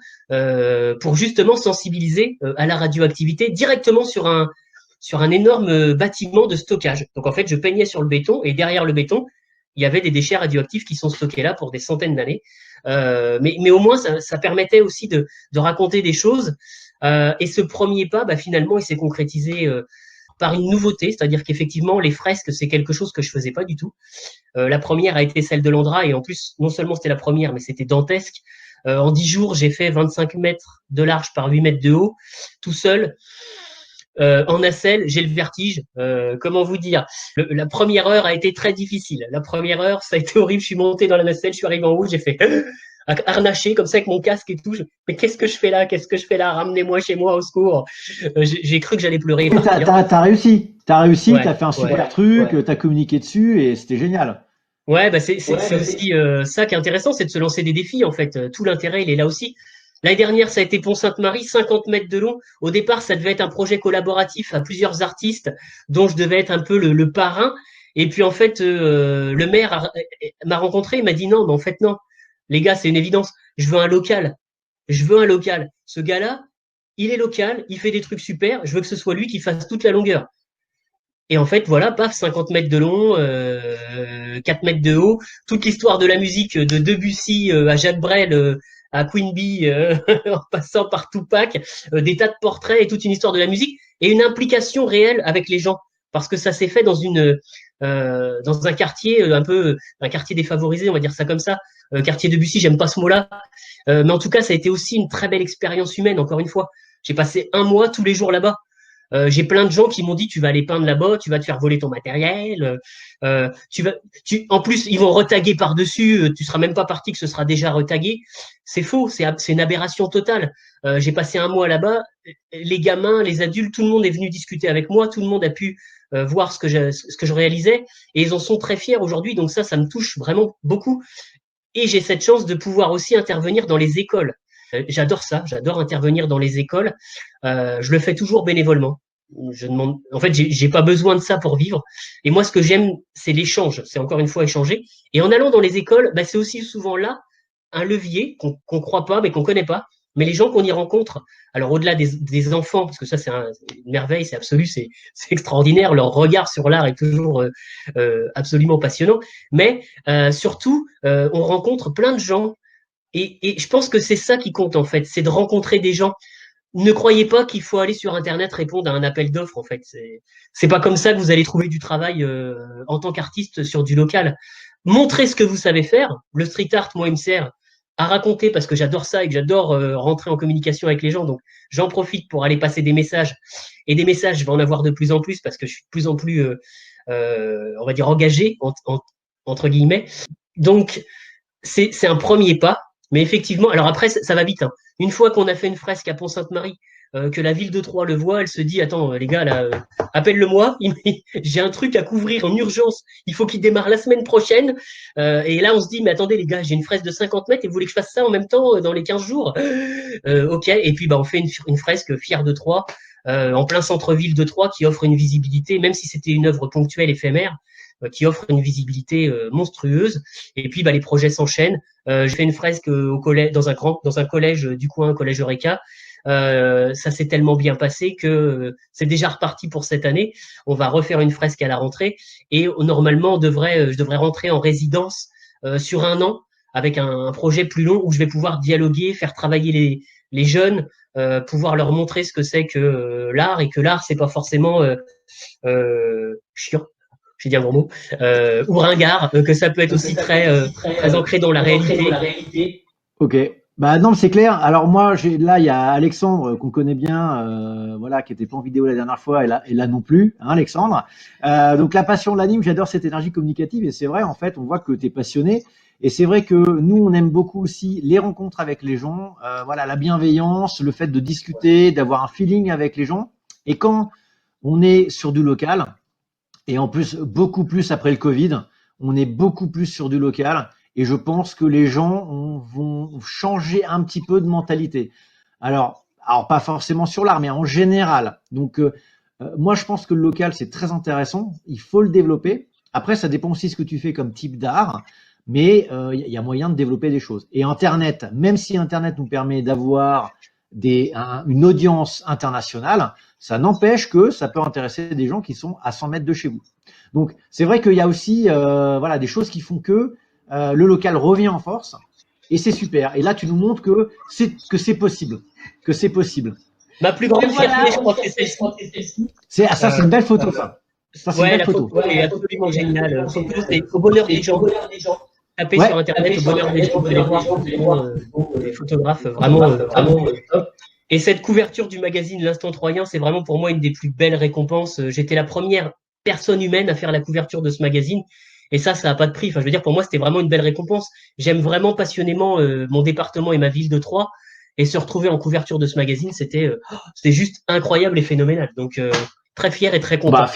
pour justement sensibiliser à la radioactivité directement sur un énorme bâtiment de stockage. Donc en fait, je peignais sur le béton et derrière le béton, il y avait des déchets radioactifs qui sont stockés là pour des centaines d'années. Mais au moins, ça permettait aussi de raconter des choses. Et ce premier pas, bah, finalement, il s'est concrétisé par une nouveauté, c'est-à-dire qu'effectivement, les fresques, c'est quelque chose que je faisais pas du tout. La première a été celle de l'Andra, et en plus, non seulement c'était la première, mais c'était dantesque. En 10 jours, j'ai fait 25 mètres de large par 8 mètres de haut, tout seul. En nacelle, j'ai le vertige. Comment vous dire? La première heure a été très difficile. La première heure, ça a été horrible. Je suis monté dans la nacelle, je suis arrivé en haut, j'ai fait harnaché comme ça avec mon casque et tout. Mais qu'est-ce que je fais là? Qu'est-ce que je fais là? Ramenez-moi chez moi, au secours. J'ai cru que j'allais pleurer. T'as réussi. Ouais, t'as fait un super truc, ouais. t'as communiqué dessus et c'était génial. Ouais, bah c'est aussi ça qui est intéressant, c'est de se lancer des défis en fait. Tout l'intérêt, il est là aussi. L'année dernière, ça a été Pont-Sainte-Marie, 50 mètres de long. Au départ, ça devait être un projet collaboratif à plusieurs artistes, dont je devais être un peu le parrain. Et puis en fait, le maire m'a rencontré, il m'a dit non, mais en fait non. Les gars, c'est une évidence. Je veux un local. Je veux un local. Ce gars-là, il est local, il fait des trucs super. Je veux que ce soit lui qui fasse toute la longueur. Et en fait, voilà, paf, 50 mètres de long, 4 mètres de haut, toute l'histoire de la musique de Debussy à Jacques Brel, à Queen Bee, en passant par Tupac, des tas de portraits et toute une histoire de la musique, et une implication réelle avec les gens. Parce que ça s'est fait dans un quartier un quartier défavorisé, on va dire ça comme ça. Quartier Debussy, j'aime pas ce mot-là. Mais en tout cas, ça a été aussi une très belle expérience humaine, encore une fois. J'ai passé 1 mois tous les jours là-bas. J'ai plein de gens qui m'ont dit tu vas aller peindre là-bas, tu vas te faire voler ton matériel, en plus ils vont retaguer par-dessus, tu seras même pas parti que ce sera déjà retagué. C'est faux, c'est une aberration totale. J'ai passé 1 mois là-bas, les gamins, les adultes, tout le monde est venu discuter avec moi, tout le monde a pu voir ce que je réalisais et ils en sont très fiers aujourd'hui. Donc ça me touche vraiment beaucoup. Et j'ai cette chance de pouvoir aussi intervenir dans les écoles. J'adore ça, j'adore intervenir dans les écoles. Je le fais toujours bénévolement. En fait, j'ai pas besoin de ça pour vivre. Et moi, ce que j'aime, c'est l'échange. C'est encore une fois échanger. Et en allant dans les écoles, bah, c'est aussi souvent là un levier qu'on croit pas, mais qu'on connaît pas. Mais les gens qu'on y rencontre, alors au-delà des enfants, parce que ça c'est une merveille, c'est absolu, c'est extraordinaire. Leur regard sur l'art est toujours absolument passionnant. Mais surtout, on rencontre plein de gens. Et je pense que c'est ça qui compte en fait, c'est de rencontrer des gens. Ne croyez pas qu'il faut aller sur Internet répondre à un appel d'offres en fait. C'est pas comme ça que vous allez trouver du travail en tant qu'artiste sur du local. Montrez ce que vous savez faire. Le street art, moi, il me sert à raconter parce que j'adore ça et que j'adore rentrer en communication avec les gens. Donc, j'en profite pour aller passer des messages. Et des messages, je vais en avoir de plus en plus parce que je suis de plus en plus, on va dire, engagé, entre guillemets. Donc, c'est un premier pas. Mais effectivement, alors après, ça va vite. Hein. Une fois qu'on a fait une fresque à Pont-Sainte-Marie, que la ville de Troyes le voit, elle se dit, attends, les gars, là, appelle-le-moi, j'ai un truc à couvrir en urgence, il faut qu'il démarre la semaine prochaine. Et là, on se dit, mais attendez, les gars, j'ai une fresque de 50 mètres et vous voulez que je fasse ça en même temps dans les 15 jours Ok, et puis bah, on fait une fresque fière de Troyes, en plein centre-ville de Troyes, qui offre une visibilité, même si c'était une œuvre ponctuelle, éphémère, qui offre une visibilité monstrueuse. Et puis bah, les projets s'enchaînent. J'ai fait une fresque au collège, dans un collège du coin, collège Eureka. Ça s'est tellement bien passé que c'est déjà reparti pour cette année. On va refaire une fresque à la rentrée et normalement je devrais rentrer en résidence sur un an avec un projet plus long où je vais pouvoir dialoguer, faire travailler les jeunes, pouvoir leur montrer ce que c'est que l'art et que l'art c'est pas forcément chiant. J'ai dit un gros mot, ou ringard, que ça peut être aussi très ancré dans la réalité. Ok. Bah non, c'est clair. Alors moi, là, il y a Alexandre qu'on connaît bien, voilà, qui était pas en vidéo la dernière fois, et là non plus, hein, Alexandre. Donc la passion l'anime, j'adore cette énergie communicative, et c'est vrai, en fait, on voit que tu es passionné. Et c'est vrai que nous, on aime beaucoup aussi les rencontres avec les gens, voilà, la bienveillance, le fait de discuter, d'avoir un feeling avec les gens. Et quand on est sur du local, et en plus, beaucoup plus après le Covid, on est beaucoup plus sur du local. Et je pense que les gens vont changer un petit peu de mentalité. Alors pas forcément sur l'art, mais en général. Donc, moi, je pense que le local, c'est très intéressant. Il faut le développer. Après, ça dépend aussi de ce que tu fais comme type d'art. Mais il y a moyen de développer des choses. Et Internet, même si Internet nous permet d'avoir une audience internationale, ça n'empêche que ça peut intéresser des gens qui sont à 100 mètres de chez vous. Donc, c'est vrai qu'il y a aussi voilà, des choses qui font que le local revient en force et c'est super. Et là, tu nous montres que c'est possible. Que c'est possible. Ma plus grande fierté, je crois que c'est celle-ci. Ça, c'est une belle photo, ça. Ça, c'est une belle photo. Ouais, est absolument géniale. C'est au bonheur des gens. Tapez sur Internet au bonheur des gens, vous allez voir des photographes vraiment top. Et cette couverture du magazine L'Instant Troyen, c'est vraiment pour moi une des plus belles récompenses. J'étais la première personne humaine à faire la couverture de ce magazine. Et ça n'a pas de prix. Enfin, je veux dire, pour moi, c'était vraiment une belle récompense. J'aime vraiment passionnément mon département et ma ville de Troyes. Et se retrouver en couverture de ce magazine, c'était juste incroyable et phénoménal. Donc, très fier et très content. Bah,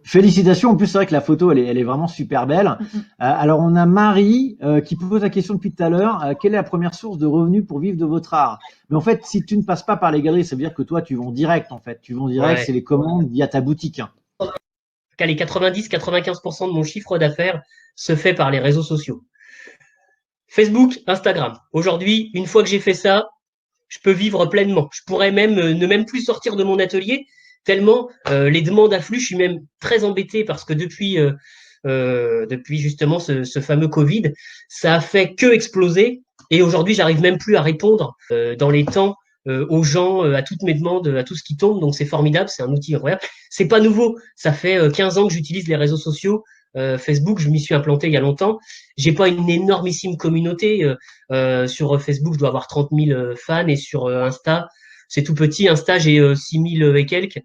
félicitations. En plus, c'est vrai que la photo, elle est vraiment super belle. Alors, on a Marie qui pose la question depuis tout à l'heure. Quelle est la première source de revenus pour vivre de votre art? Mais en fait, si tu ne passes pas par les galeries, ça veut dire que toi, tu vends direct, en fait. Tu vends direct, c'est les commandes via ta boutique. Les 90-95% de mon chiffre d'affaires se fait par les réseaux sociaux. Facebook, Instagram. Aujourd'hui, une fois que j'ai fait ça, je peux vivre pleinement. Je pourrais même ne même plus sortir de mon atelier tellement les demandes affluent. Je suis même très embêté parce que depuis justement ce fameux Covid, ça a fait que exploser. Et aujourd'hui, j'arrive même plus à répondre dans les temps aux gens, à toutes mes demandes, à tout ce qui tombe. Donc c'est formidable, c'est un outil incroyable. C'est pas nouveau. Ça fait 15 ans que j'utilise les réseaux sociaux. Facebook, je m'y suis implanté il y a longtemps. J'ai pas une énormissime communauté. Sur Facebook, je dois avoir 30 000 fans et sur Insta, c'est tout petit. Insta, j'ai 6 000 et quelques.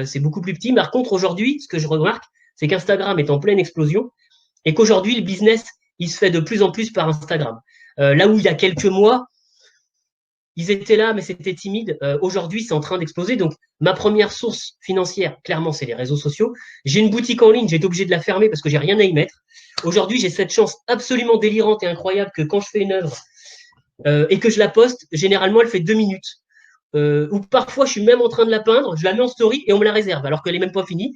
C'est beaucoup plus petit. Mais par contre, aujourd'hui, ce que je remarque, c'est qu'Instagram est en pleine explosion et qu'aujourd'hui, le business, il se fait de plus en plus par Instagram. Là où il y a quelques mois, ils étaient là, mais c'était timide. Aujourd'hui, c'est en train d'exploser. Donc, ma première source financière, clairement, c'est les réseaux sociaux. J'ai une boutique en ligne, j'ai été obligé de la fermer parce que j'ai rien à y mettre. Aujourd'hui, j'ai cette chance absolument délirante et incroyable que quand je fais une œuvre et que je la poste, généralement, elle fait 2 minutes. Ou parfois, je suis même en train de la peindre, je la mets en story et on me la réserve alors qu'elle n'est même pas finie.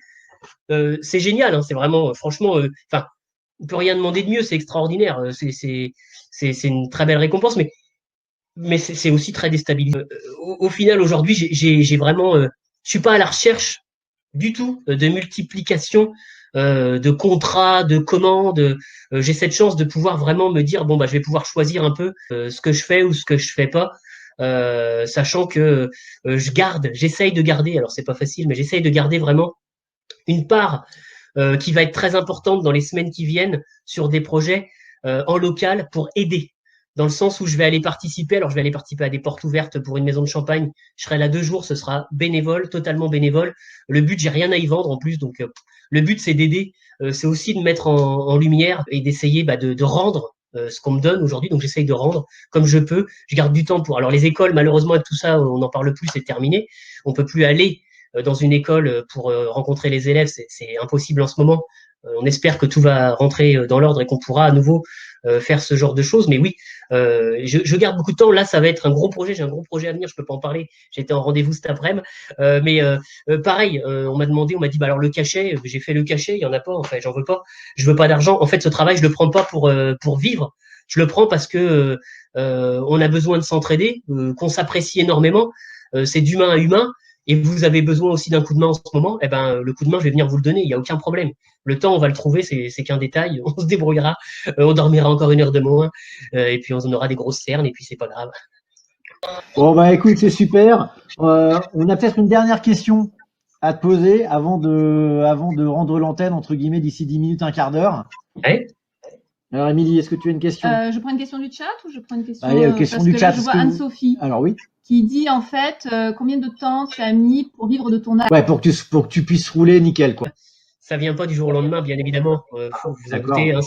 C'est génial, hein, c'est vraiment, franchement, enfin, on ne peut rien demander de mieux, c'est extraordinaire. C'est une très belle récompense, mais c'est aussi très déstabilisant. Au final, aujourd'hui, j'ai vraiment, je suis pas à la recherche du tout de multiplication de contrats, de commandes. J'ai cette chance de pouvoir vraiment me dire bon bah je vais pouvoir choisir un peu ce que je fais ou ce que je fais pas, sachant que j'essaye de garder. Alors c'est pas facile, mais j'essaye de garder vraiment une part qui va être très importante dans les semaines qui viennent sur des projets en local pour aider. dans le sens où je vais aller participer. Alors, je vais aller participer à des portes ouvertes pour une maison de champagne. Je serai là 2 jours, ce sera bénévole, totalement bénévole. Le but, j'ai rien à y vendre en plus, donc le but, c'est d'aider. C'est aussi de mettre en lumière et d'essayer de rendre ce qu'on me donne aujourd'hui. Donc, j'essaye de rendre comme je peux. Je garde du temps pour. Alors, les écoles, malheureusement, avec tout ça, on n'en parle plus, c'est terminé. On peut plus aller dans une école pour rencontrer les élèves, c'est impossible en ce moment. On espère que tout va rentrer dans l'ordre et qu'on pourra à nouveau faire ce genre de choses. Mais oui, je garde beaucoup de temps. Là, ça va être un gros projet. J'ai un gros projet à venir. Je peux pas en parler. J'étais en rendez-vous cet après-midi. Pareil, on m'a dit, alors le cachet, j'ai fait le cachet. Il y en a pas. En fait, j'en veux pas. Je veux pas d'argent. En fait, ce travail, je le prends pas pour vivre. Je le prends parce que on a besoin de s'entraider, qu'on s'apprécie énormément. C'est d'humain à humain. Et vous avez besoin aussi d'un coup de main en ce moment, eh ben, le coup de main, je vais venir vous le donner, il n'y a aucun problème. Le temps, on va le trouver, c'est qu'un détail, on se débrouillera, on dormira encore 1 heure de moins, et puis on aura des grosses cernes, et puis c'est pas grave. Bon, bah écoute, c'est super. On a peut-être une dernière question à te poser avant de rendre l'antenne, entre guillemets, d'ici 10 minutes, un quart d'heure. Ouais. Alors, Émilie, est-ce que tu as une question? Je prends une question du chat ou je prends une question, question parce du que chat. là, je vois Anne-Sophie. Alors oui. Qui dit en fait combien de temps tu as mis pour vivre de ton art. Ouais, pour que tu puisses rouler nickel, quoi. Ça vient pas du jour au lendemain, bien évidemment. Faut vous écouter, hein,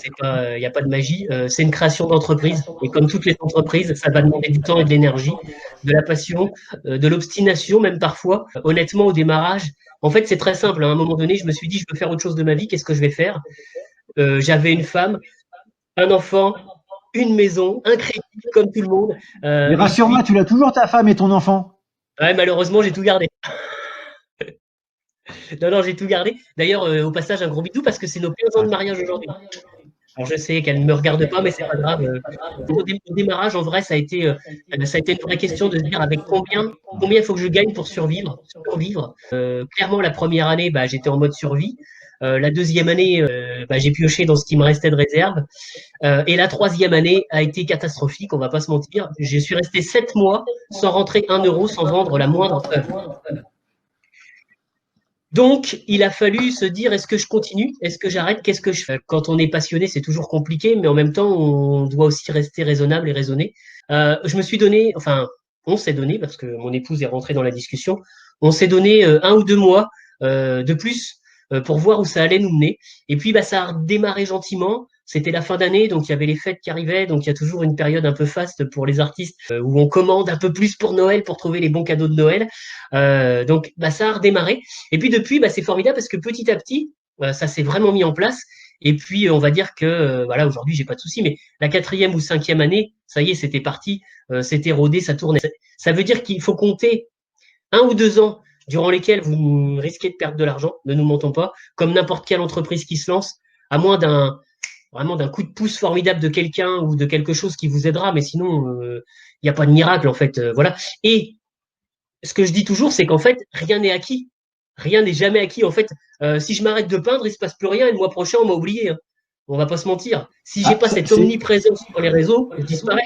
il n'y a pas de magie. C'est une création d'entreprise. Et comme toutes les entreprises, ça va demander du temps et de l'énergie, de la passion, de l'obstination, même parfois. Honnêtement, au démarrage, en fait, c'est très simple. À un moment donné, je me suis dit, je veux faire autre chose de ma vie. Qu'est-ce que je vais faire? J'avais une femme, un enfant, une maison, un crédit, comme tout le monde. Mais rassure-moi, tu l'as toujours, ta femme et ton enfant? Ouais, malheureusement, j'ai tout gardé. Non, j'ai tout gardé. D'ailleurs, au passage, un gros bisou parce que c'est nos 15 ans de mariage aujourd'hui. Alors, je sais qu'elle ne me regarde pas, mais c'est pas grave. Au démarrage, en vrai, ça a été une vraie question de se dire avec combien il faut que je gagne pour survivre. Clairement, la première année, j'étais en mode survie. La deuxième année, j'ai pioché dans ce qui me restait de réserve. Et la troisième année a été catastrophique, on va pas se mentir. Je suis resté 7 mois sans rentrer 1 euro, sans vendre la moindre œuvre. Donc, il a fallu se dire, est-ce que je continue? Est-ce que j'arrête? Qu'est-ce que je fais? Quand on est passionné, c'est toujours compliqué, mais en même temps, on doit aussi rester raisonnable et raisonné. Je me suis donné, enfin, on s'est donné, parce que mon épouse est rentrée dans la discussion, on s'est donné 1 ou 2 mois de plus pour voir où ça allait nous mener. Et puis, ça a redémarré gentiment. C'était la fin d'année, donc il y avait les fêtes qui arrivaient, donc il y a toujours une période un peu faste pour les artistes où on commande un peu plus pour Noël, pour trouver les bons cadeaux de Noël. Donc ça a redémarré. Et puis depuis, c'est formidable parce que petit à petit, ça s'est vraiment mis en place. Et puis on va dire que voilà, aujourd'hui j'ai pas de souci, mais la 4e ou 5e année, ça y est, c'était parti, c'était rodé, ça tournait. Ça veut dire qu'il faut compter 1 ou 2 ans durant lesquels vous risquez de perdre de l'argent, ne nous mentons pas, comme n'importe quelle entreprise qui se lance, à moins vraiment d'un coup de pouce formidable de quelqu'un ou de quelque chose qui vous aidera, mais sinon, il n'y a pas de miracle, en fait. Voilà. Et ce que je dis toujours, c'est qu'en fait, rien n'est acquis. Rien n'est jamais acquis. En fait, si je m'arrête de peindre, il ne se passe plus rien et le mois prochain, on m'a oublié. Hein. On va pas se mentir. Si j'ai pas cette omniprésence sur les réseaux, je disparais.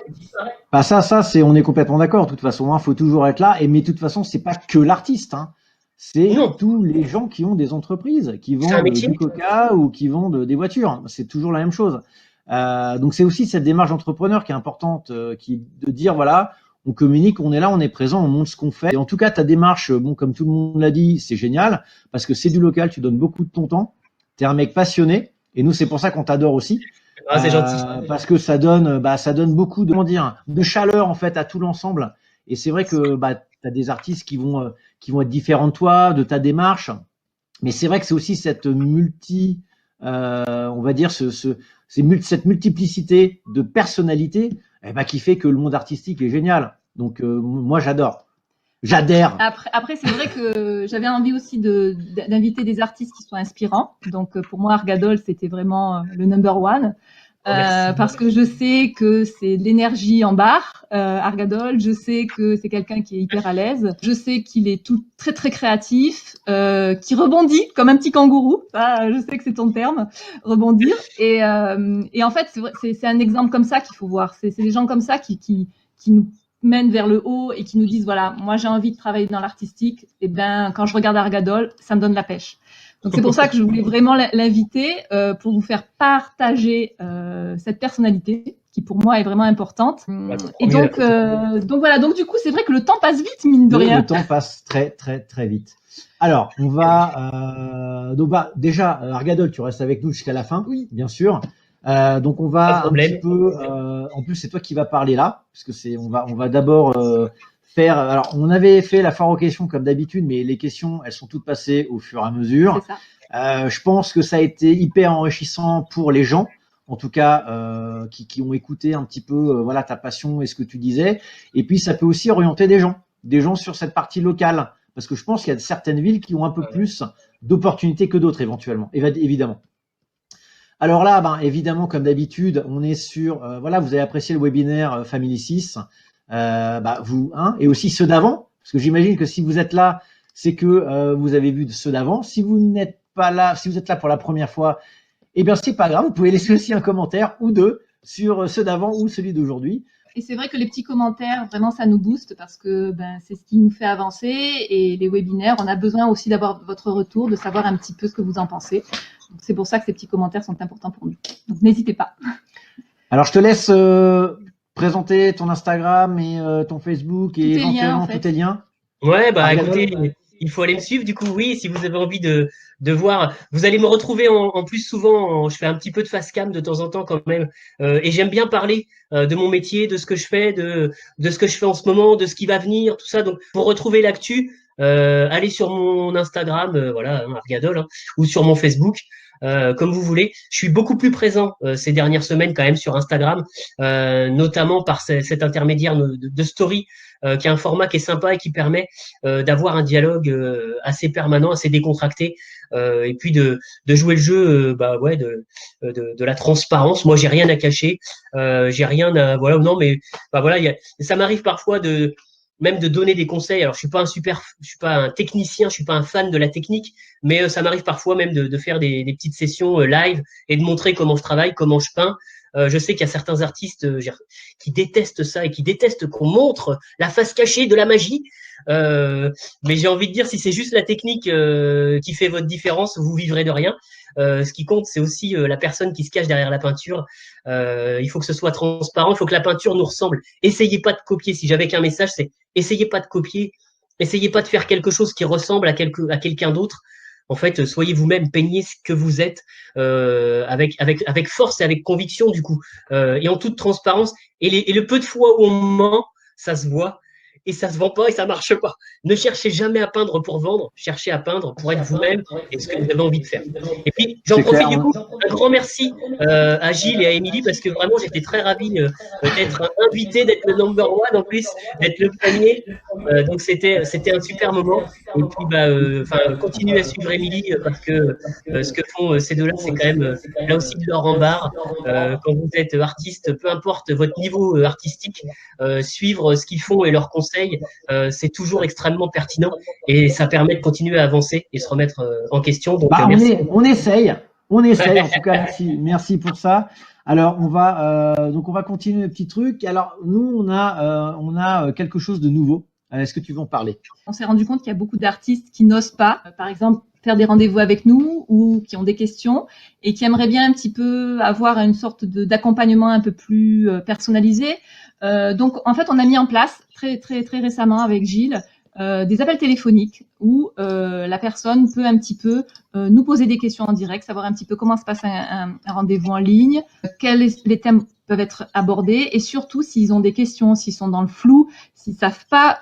On est complètement d'accord. De toute façon, faut toujours être là. Mais de toute façon, c'est pas que l'artiste. Hein. C'est tous les gens qui ont des entreprises, qui vendent du coca ou qui vendent des voitures. C'est toujours la même chose. Donc c'est aussi cette démarche d'entrepreneur qui est importante, de dire voilà, on communique, on est là, on est présent, on montre ce qu'on fait. Et en tout cas, ta démarche, comme tout le monde l'a dit, c'est génial parce que c'est du local, tu donnes beaucoup de ton temps. Tu es un mec passionné et nous, c'est pour ça qu'on t'adore aussi. Ah, c'est gentil. Parce que ça donne beaucoup de chaleur en fait à tout l'ensemble. Et c'est vrai que tu as des artistes qui vont être différents de toi, de ta démarche. Mais c'est vrai que c'est aussi cette on va dire cette multiplicité de personnalités qui fait que le monde artistique est génial. Donc moi j'adore. J'adhère. Après c'est vrai que j'avais envie aussi d'inviter des artistes qui soient inspirants. Donc pour moi Argadol c'était vraiment le number one. Parce que je sais que c'est de l'énergie en barre, Argadol. Je sais que c'est quelqu'un qui est hyper à l'aise. Je sais qu'il est très très créatif, qui rebondit comme un petit kangourou. Ça, je sais que c'est ton terme, rebondir. Et en fait, c'est un exemple comme ça qu'il faut voir. C'est des gens comme ça qui nous mènent vers le haut et qui nous disent voilà, moi j'ai envie de travailler dans l'artistique. Et ben quand je regarde Argadol, ça me donne la pêche. Donc c'est pour ça que je voulais vraiment l'inviter pour vous faire partager cette personnalité qui pour moi est vraiment importante. Et mieux, donc voilà, donc du coup, c'est vrai que le temps passe vite, mine de rien. Le temps passe très, très, très vite. Alors, on va déjà, Argadol, tu restes avec nous jusqu'à la fin, Oui. bien sûr. Donc on Pas va de un problème. petit peu. En plus, c'est toi qui vas parler là, parce que on va d'abord faire. Alors, on avait fait la foire aux questions comme d'habitude, mais les questions, elles sont toutes passées au fur et à mesure. C'est ça. Je pense que ça a été hyper enrichissant pour les gens, en tout cas qui ont écouté un petit peu voilà ta passion et ce que tu disais. Et puis ça peut aussi orienter des gens sur cette partie locale, parce que je pense qu'il y a certaines villes qui ont un peu plus d'opportunités que d'autres éventuellement, évidemment. Alors là, ben, évidemment, comme d'habitude, on est sur voilà, vous avez apprécié le webinaire Family 6, vous et aussi ceux d'avant, parce que j'imagine que si vous êtes là, c'est que vous avez vu ceux d'avant. Si vous n'êtes pas là, si vous êtes là pour la première fois, eh bien c'est pas grave, vous pouvez laisser aussi un commentaire ou deux sur ceux d'avant ou celui d'aujourd'hui. Et c'est vrai que les petits commentaires, vraiment, ça nous booste parce que c'est ce qui nous fait avancer. Et les webinaires, on a besoin aussi d'avoir votre retour, de savoir un petit peu ce que vous en pensez. C'est pour ça que ces petits commentaires sont importants pour nous. Donc n'hésitez pas. Alors je te laisse présenter ton Instagram et ton Facebook et éventuellement tous tes liens. Ouais, écoutez, il faut aller me suivre. Du coup, oui, si vous avez envie de voir, vous allez me retrouver en plus souvent. Je fais un petit peu de face cam de temps en temps quand même, et j'aime bien parler de mon métier, de ce que je fais, de ce que je fais en ce moment, de ce qui va venir, tout ça. Donc, pour retrouver l'actu, allez sur mon Instagram, voilà, Argadol, ou sur mon Facebook. Comme vous voulez. Je suis beaucoup plus présent ces dernières semaines quand même sur Instagram, notamment par cet intermédiaire de story, qui est un format qui est sympa et qui permet d'avoir un dialogue assez permanent, assez décontracté, et puis de jouer le jeu de la transparence. Moi, j'ai rien à cacher, j'ai rien à voilà, non, mais voilà, ça m'arrive parfois même de donner des conseils. Alors, je suis pas un technicien, je suis pas un fan de la technique, mais ça m'arrive parfois même de faire des petites sessions live et de montrer comment je travaille, comment je peins. Je sais qu'il y a certains artistes qui détestent ça et qui détestent qu'on montre la face cachée de la magie. Mais j'ai envie de dire, si c'est juste la technique qui fait votre différence, vous vivrez de rien. Ce qui compte, c'est aussi la personne qui se cache derrière la peinture. Il faut que ce soit transparent, il faut que la peinture nous ressemble. Essayez pas de copier. Si j'avais qu'un message, c'est essayez pas de copier, essayez pas de faire quelque chose qui ressemble à quelqu'un d'autre. En fait, soyez vous-même, peignez ce que vous êtes avec force et avec conviction du coup, et en toute transparence. Et le peu de fois où on ment, ça se voit. Et ça se vend pas et ça marche pas. Ne cherchez jamais à peindre pour vendre, cherchez à peindre pour être vous-même et ce que vous avez envie de faire. Et puis, j'en profite du coup, un grand merci à Gilles et à Émilie parce que vraiment, j'étais très ravi d'être invité, d'être le number one en plus, d'être le premier. Donc, c'était un super moment. Et puis, continuez à suivre Émilie parce que ce que font ces deux-là, c'est quand même là aussi de l'or en barre. Quand vous êtes artiste, peu importe votre niveau artistique, suivre ce qu'ils font et leurs conseils, c'est toujours extrêmement pertinent et ça permet de continuer à avancer et se remettre en question. Donc, merci. On essaye en tout cas. Merci pour ça. Alors on va continuer le petit truc. Alors nous on a quelque chose de nouveau. Est-ce que tu veux en parler? On s'est rendu compte qu'il y a beaucoup d'artistes qui n'osent pas, par exemple, faire des rendez-vous avec nous ou qui ont des questions et qui aimeraient bien un petit peu avoir une sorte d'accompagnement un peu plus personnalisé. Donc, en fait, on a mis en place très, très, très récemment avec Gilles des appels téléphoniques où la personne peut un petit peu nous poser des questions en direct, savoir un petit peu comment se passe un rendez-vous en ligne, quels les thèmes peuvent être abordés et surtout s'ils ont des questions, s'ils sont dans le flou, s'ils savent pas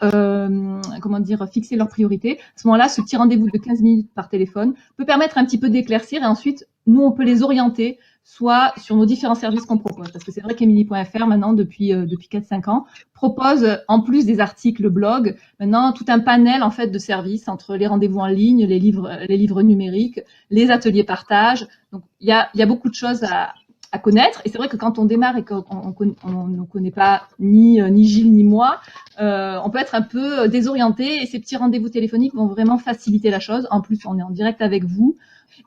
fixer leurs priorités. À ce moment-là, ce petit rendez-vous de 15 minutes par téléphone peut permettre un petit peu d'éclaircir et ensuite, nous, on peut les orienter soit sur nos différents services qu'on propose. Parce que c'est vrai qu'Emilie.fr, maintenant, depuis 4-5 ans, propose, en plus des articles blog, maintenant tout un panel en fait de services entre les rendez-vous en ligne, les livres numériques, les ateliers partage. Donc, il y a beaucoup de choses à connaître. Et c'est vrai que quand on démarre et qu'on ne connaît pas ni Gilles ni moi, on peut être un peu désorienté et ces petits rendez-vous téléphoniques vont vraiment faciliter la chose. En plus, on est en direct avec vous.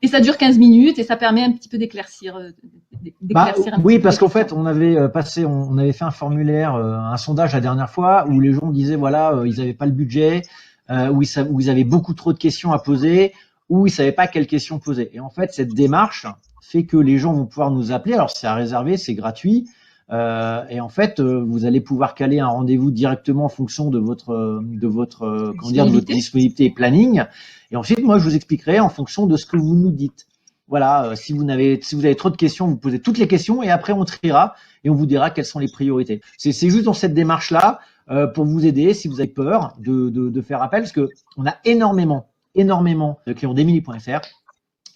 Et ça dure 15 minutes et ça permet un petit peu d'éclaircir. Oui, parce qu'en fait, on avait fait un formulaire, un sondage la dernière fois où les gens disaient voilà, ils n'avaient pas le budget, où ils avaient beaucoup trop de questions à poser, où ils savaient pas quelles questions poser. Et en fait, cette démarche fait que les gens vont pouvoir nous appeler. Alors c'est à réserver, c'est gratuit. Et en fait, vous allez pouvoir caler un rendez-vous directement en fonction de votre comment dire, de votre disponibilité et planning. Et ensuite, moi, je vous expliquerai en fonction de ce que vous nous dites. Voilà, si vous avez trop de questions, vous posez toutes les questions et après on triera et on vous dira quelles sont les priorités. C'est juste dans cette démarche-là pour vous aider si vous avez peur de faire appel, parce que on a énormément de clients d'Emily.fr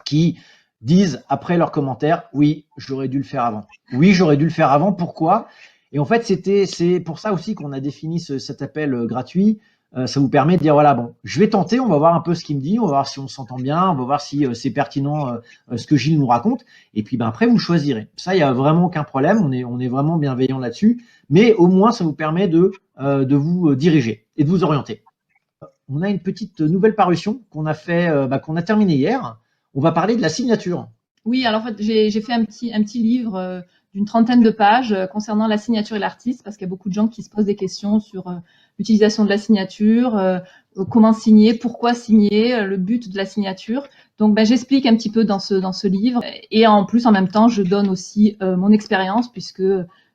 qui disent après leurs commentaires, oui, j'aurais dû le faire avant. Oui, j'aurais dû le faire avant. Pourquoi? Et en fait, c'est pour ça aussi qu'on a défini cet appel gratuit. Ça vous permet de dire, voilà, bon, je vais tenter, on va voir un peu ce qu'il me dit, on va voir si on s'entend bien, on va voir si c'est pertinent ce que Gilles nous raconte. Et puis, après, vous choisirez. Ça, il n'y a vraiment aucun problème. On est vraiment bienveillant là-dessus. Mais au moins, ça vous permet de vous diriger et de vous orienter. On a une petite nouvelle parution qu'on a qu'on a terminé hier. On va parler de la signature. Oui, alors en fait, j'ai fait un petit livre d'une 30aine de pages concernant la signature et l'artiste, parce qu'il y a beaucoup de gens qui se posent des questions sur l'utilisation de la signature, comment signer, pourquoi signer, le but de la signature. Donc, j'explique un petit peu dans ce livre, et en plus, en même temps, je donne aussi mon expérience, puisque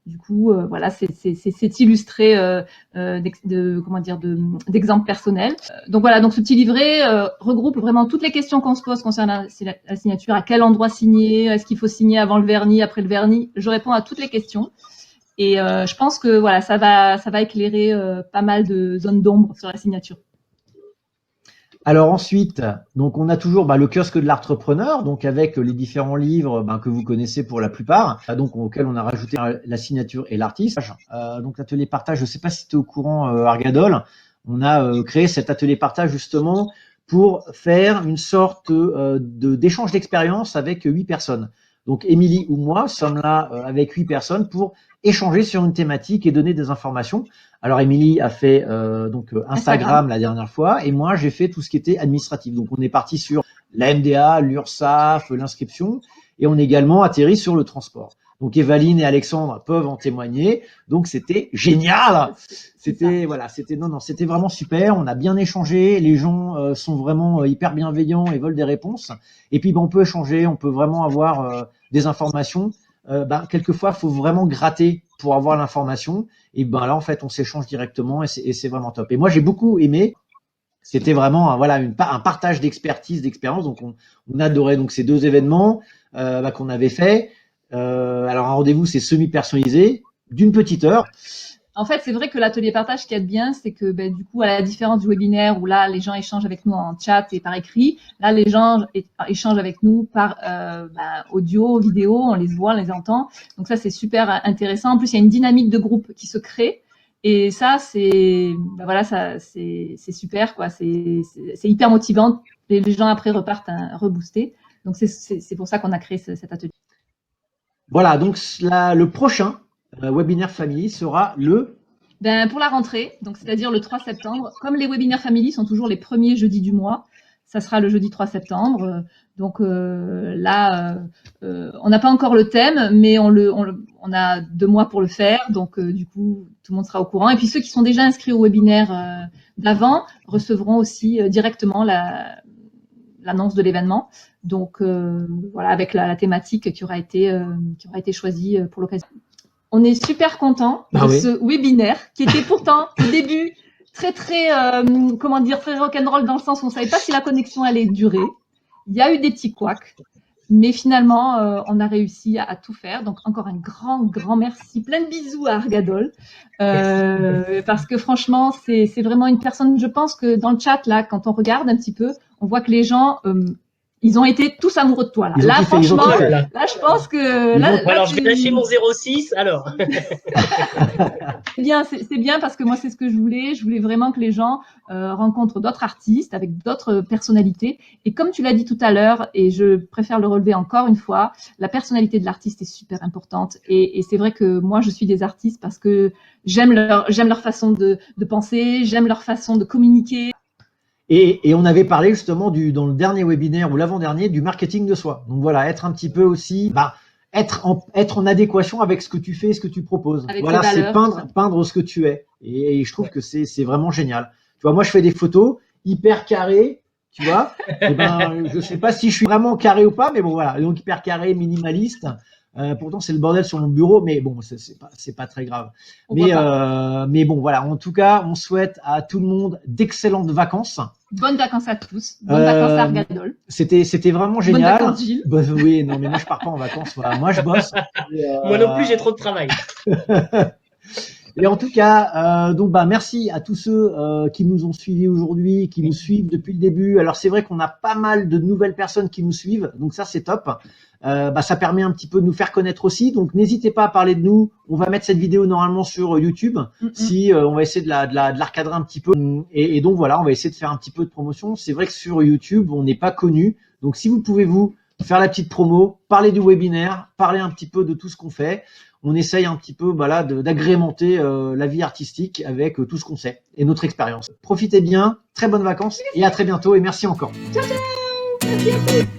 du coup, voilà, c'est illustré d'exemples personnels. Donc voilà, donc ce petit livret regroupe vraiment toutes les questions qu'on se pose concernant la signature. À quel endroit signer? Est-ce qu'il faut signer avant le vernis, après le vernis? Je réponds à toutes les questions. Et je pense que voilà, ça va éclairer pas mal de zones d'ombre sur la signature. Alors ensuite, donc on a toujours le kiosque de l'entrepreneur, donc avec les différents livres que vous connaissez pour la plupart, donc auxquels on a rajouté la signature et l'artiste. Donc l'atelier partage, je ne sais pas si tu es au courant, Argadol, on a créé cet atelier partage justement pour faire une sorte d'échange d'expérience avec 8 personnes. Donc Émilie ou moi sommes là avec 8 personnes pour échanger sur une thématique et donner des informations. Alors Émilie a fait Instagram la dernière fois et moi j'ai fait tout ce qui était administratif. Donc on est parti sur la MDA, l'URSSAF, l'inscription et on est également atterri sur le transport. Donc Evaline et Alexandre peuvent en témoigner. Donc c'était génial. C'était vraiment super. On a bien échangé. Les gens sont vraiment hyper bienveillants et veulent des réponses. Et puis on peut échanger, on peut vraiment avoir des informations. Quelquefois, il faut vraiment gratter pour avoir l'information. Et là, en fait, on s'échange directement et c'est vraiment top. Et moi, j'ai beaucoup aimé. C'était vraiment un partage d'expertise, d'expérience. Donc, on adorait donc ces 2 événements qu'on avait fait. Alors, un rendez-vous, c'est semi-personnalisé d'une petite heure. En fait, c'est vrai que l'atelier partage, ce qu'il y a de bien, c'est que du coup, à la différence du webinaire où là, les gens échangent avec nous en chat et par écrit, là, les gens échangent avec nous par audio, vidéo, on les voit, on les entend. Donc ça, c'est super intéressant. En plus, il y a une dynamique de groupe qui se crée. Et ça, c'est super, quoi. C'est hyper motivant. Les gens après repartent reboostés. Donc c'est pour ça qu'on a créé cet atelier. Voilà, donc le prochain webinaire family sera pour la rentrée, donc c'est-à-dire le 3 septembre. Comme les webinaires family sont toujours les premiers jeudis du mois, ça sera le jeudi 3 septembre. Donc là, on n'a pas encore le thème, mais on a 2 mois pour le faire. Donc du coup, tout le monde sera au courant. Et puis ceux qui sont déjà inscrits au webinaire d'avant recevront aussi directement l'annonce de l'événement. Donc voilà, avec la thématique qui aura été choisie pour l'occasion. On est super content de ce webinaire qui était pourtant au début très très rock'n'roll dans le sens où on savait pas si la connexion allait durer. Il y a eu des petits couacs, mais finalement on a réussi à tout faire. Donc encore un grand merci, plein de bisous à Argadol parce que franchement c'est vraiment une personne. Je pense que dans le chat là, quand on regarde un petit peu, on voit que les gens ils ont été tous amoureux de toi. Là, franchement, là, je pense que... Alors, je vais lâcher mon 06, alors. C'est bien parce que moi, c'est ce que je voulais. Je voulais vraiment que les gens rencontrent d'autres artistes avec d'autres personnalités. Et comme tu l'as dit tout à l'heure, et je préfère le relever encore une fois, la personnalité de l'artiste est super importante. Et c'est vrai que moi, je suis des artistes parce que j'aime leur façon de penser, j'aime leur façon de communiquer. Et on avait parlé justement dans le dernier webinaire ou l'avant-dernier du marketing de soi. Donc voilà, être un petit peu aussi, être en adéquation avec ce que tu fais, ce que tu proposes. Voilà, c'est peindre ce que tu es. Et je trouve que c'est vraiment génial. Tu vois, moi je fais des photos hyper carrées, tu vois. Je sais pas si je suis vraiment carré ou pas, mais bon voilà, donc hyper carré, minimaliste. Pourtant, c'est le bordel sur mon bureau, mais bon, c'est pas très grave. Mais bon, voilà. En tout cas, on souhaite à tout le monde d'excellentes vacances. Bonnes vacances à tous. Bonnes vacances à Argadol. C'était vraiment génial. Bonnes vacances, Gilles. Bah, oui, non, mais moi, je pars pas en vacances. Voilà. Moi, je bosse. Moi non plus, j'ai trop de travail. Et en tout cas, donc merci à tous ceux qui nous ont suivis aujourd'hui, qui nous suivent depuis le début. Alors c'est vrai qu'on a pas mal de nouvelles personnes qui nous suivent, donc ça c'est top. Ça permet un petit peu de nous faire connaître aussi. Donc n'hésitez pas à parler de nous. On va mettre cette vidéo normalement sur YouTube. Si on va essayer de la recadrer un petit peu. Et donc voilà, on va essayer de faire un petit peu de promotion. C'est vrai que sur YouTube, on n'est pas connu. Donc si vous pouvez faire la petite promo, parler du webinaire, parler un petit peu de tout ce qu'on fait. On essaye un petit peu d'agrémenter la vie artistique avec tout ce qu'on sait et notre expérience. Profitez bien, très bonnes vacances et à très bientôt et merci encore. Ciao, ciao. Merci à tous.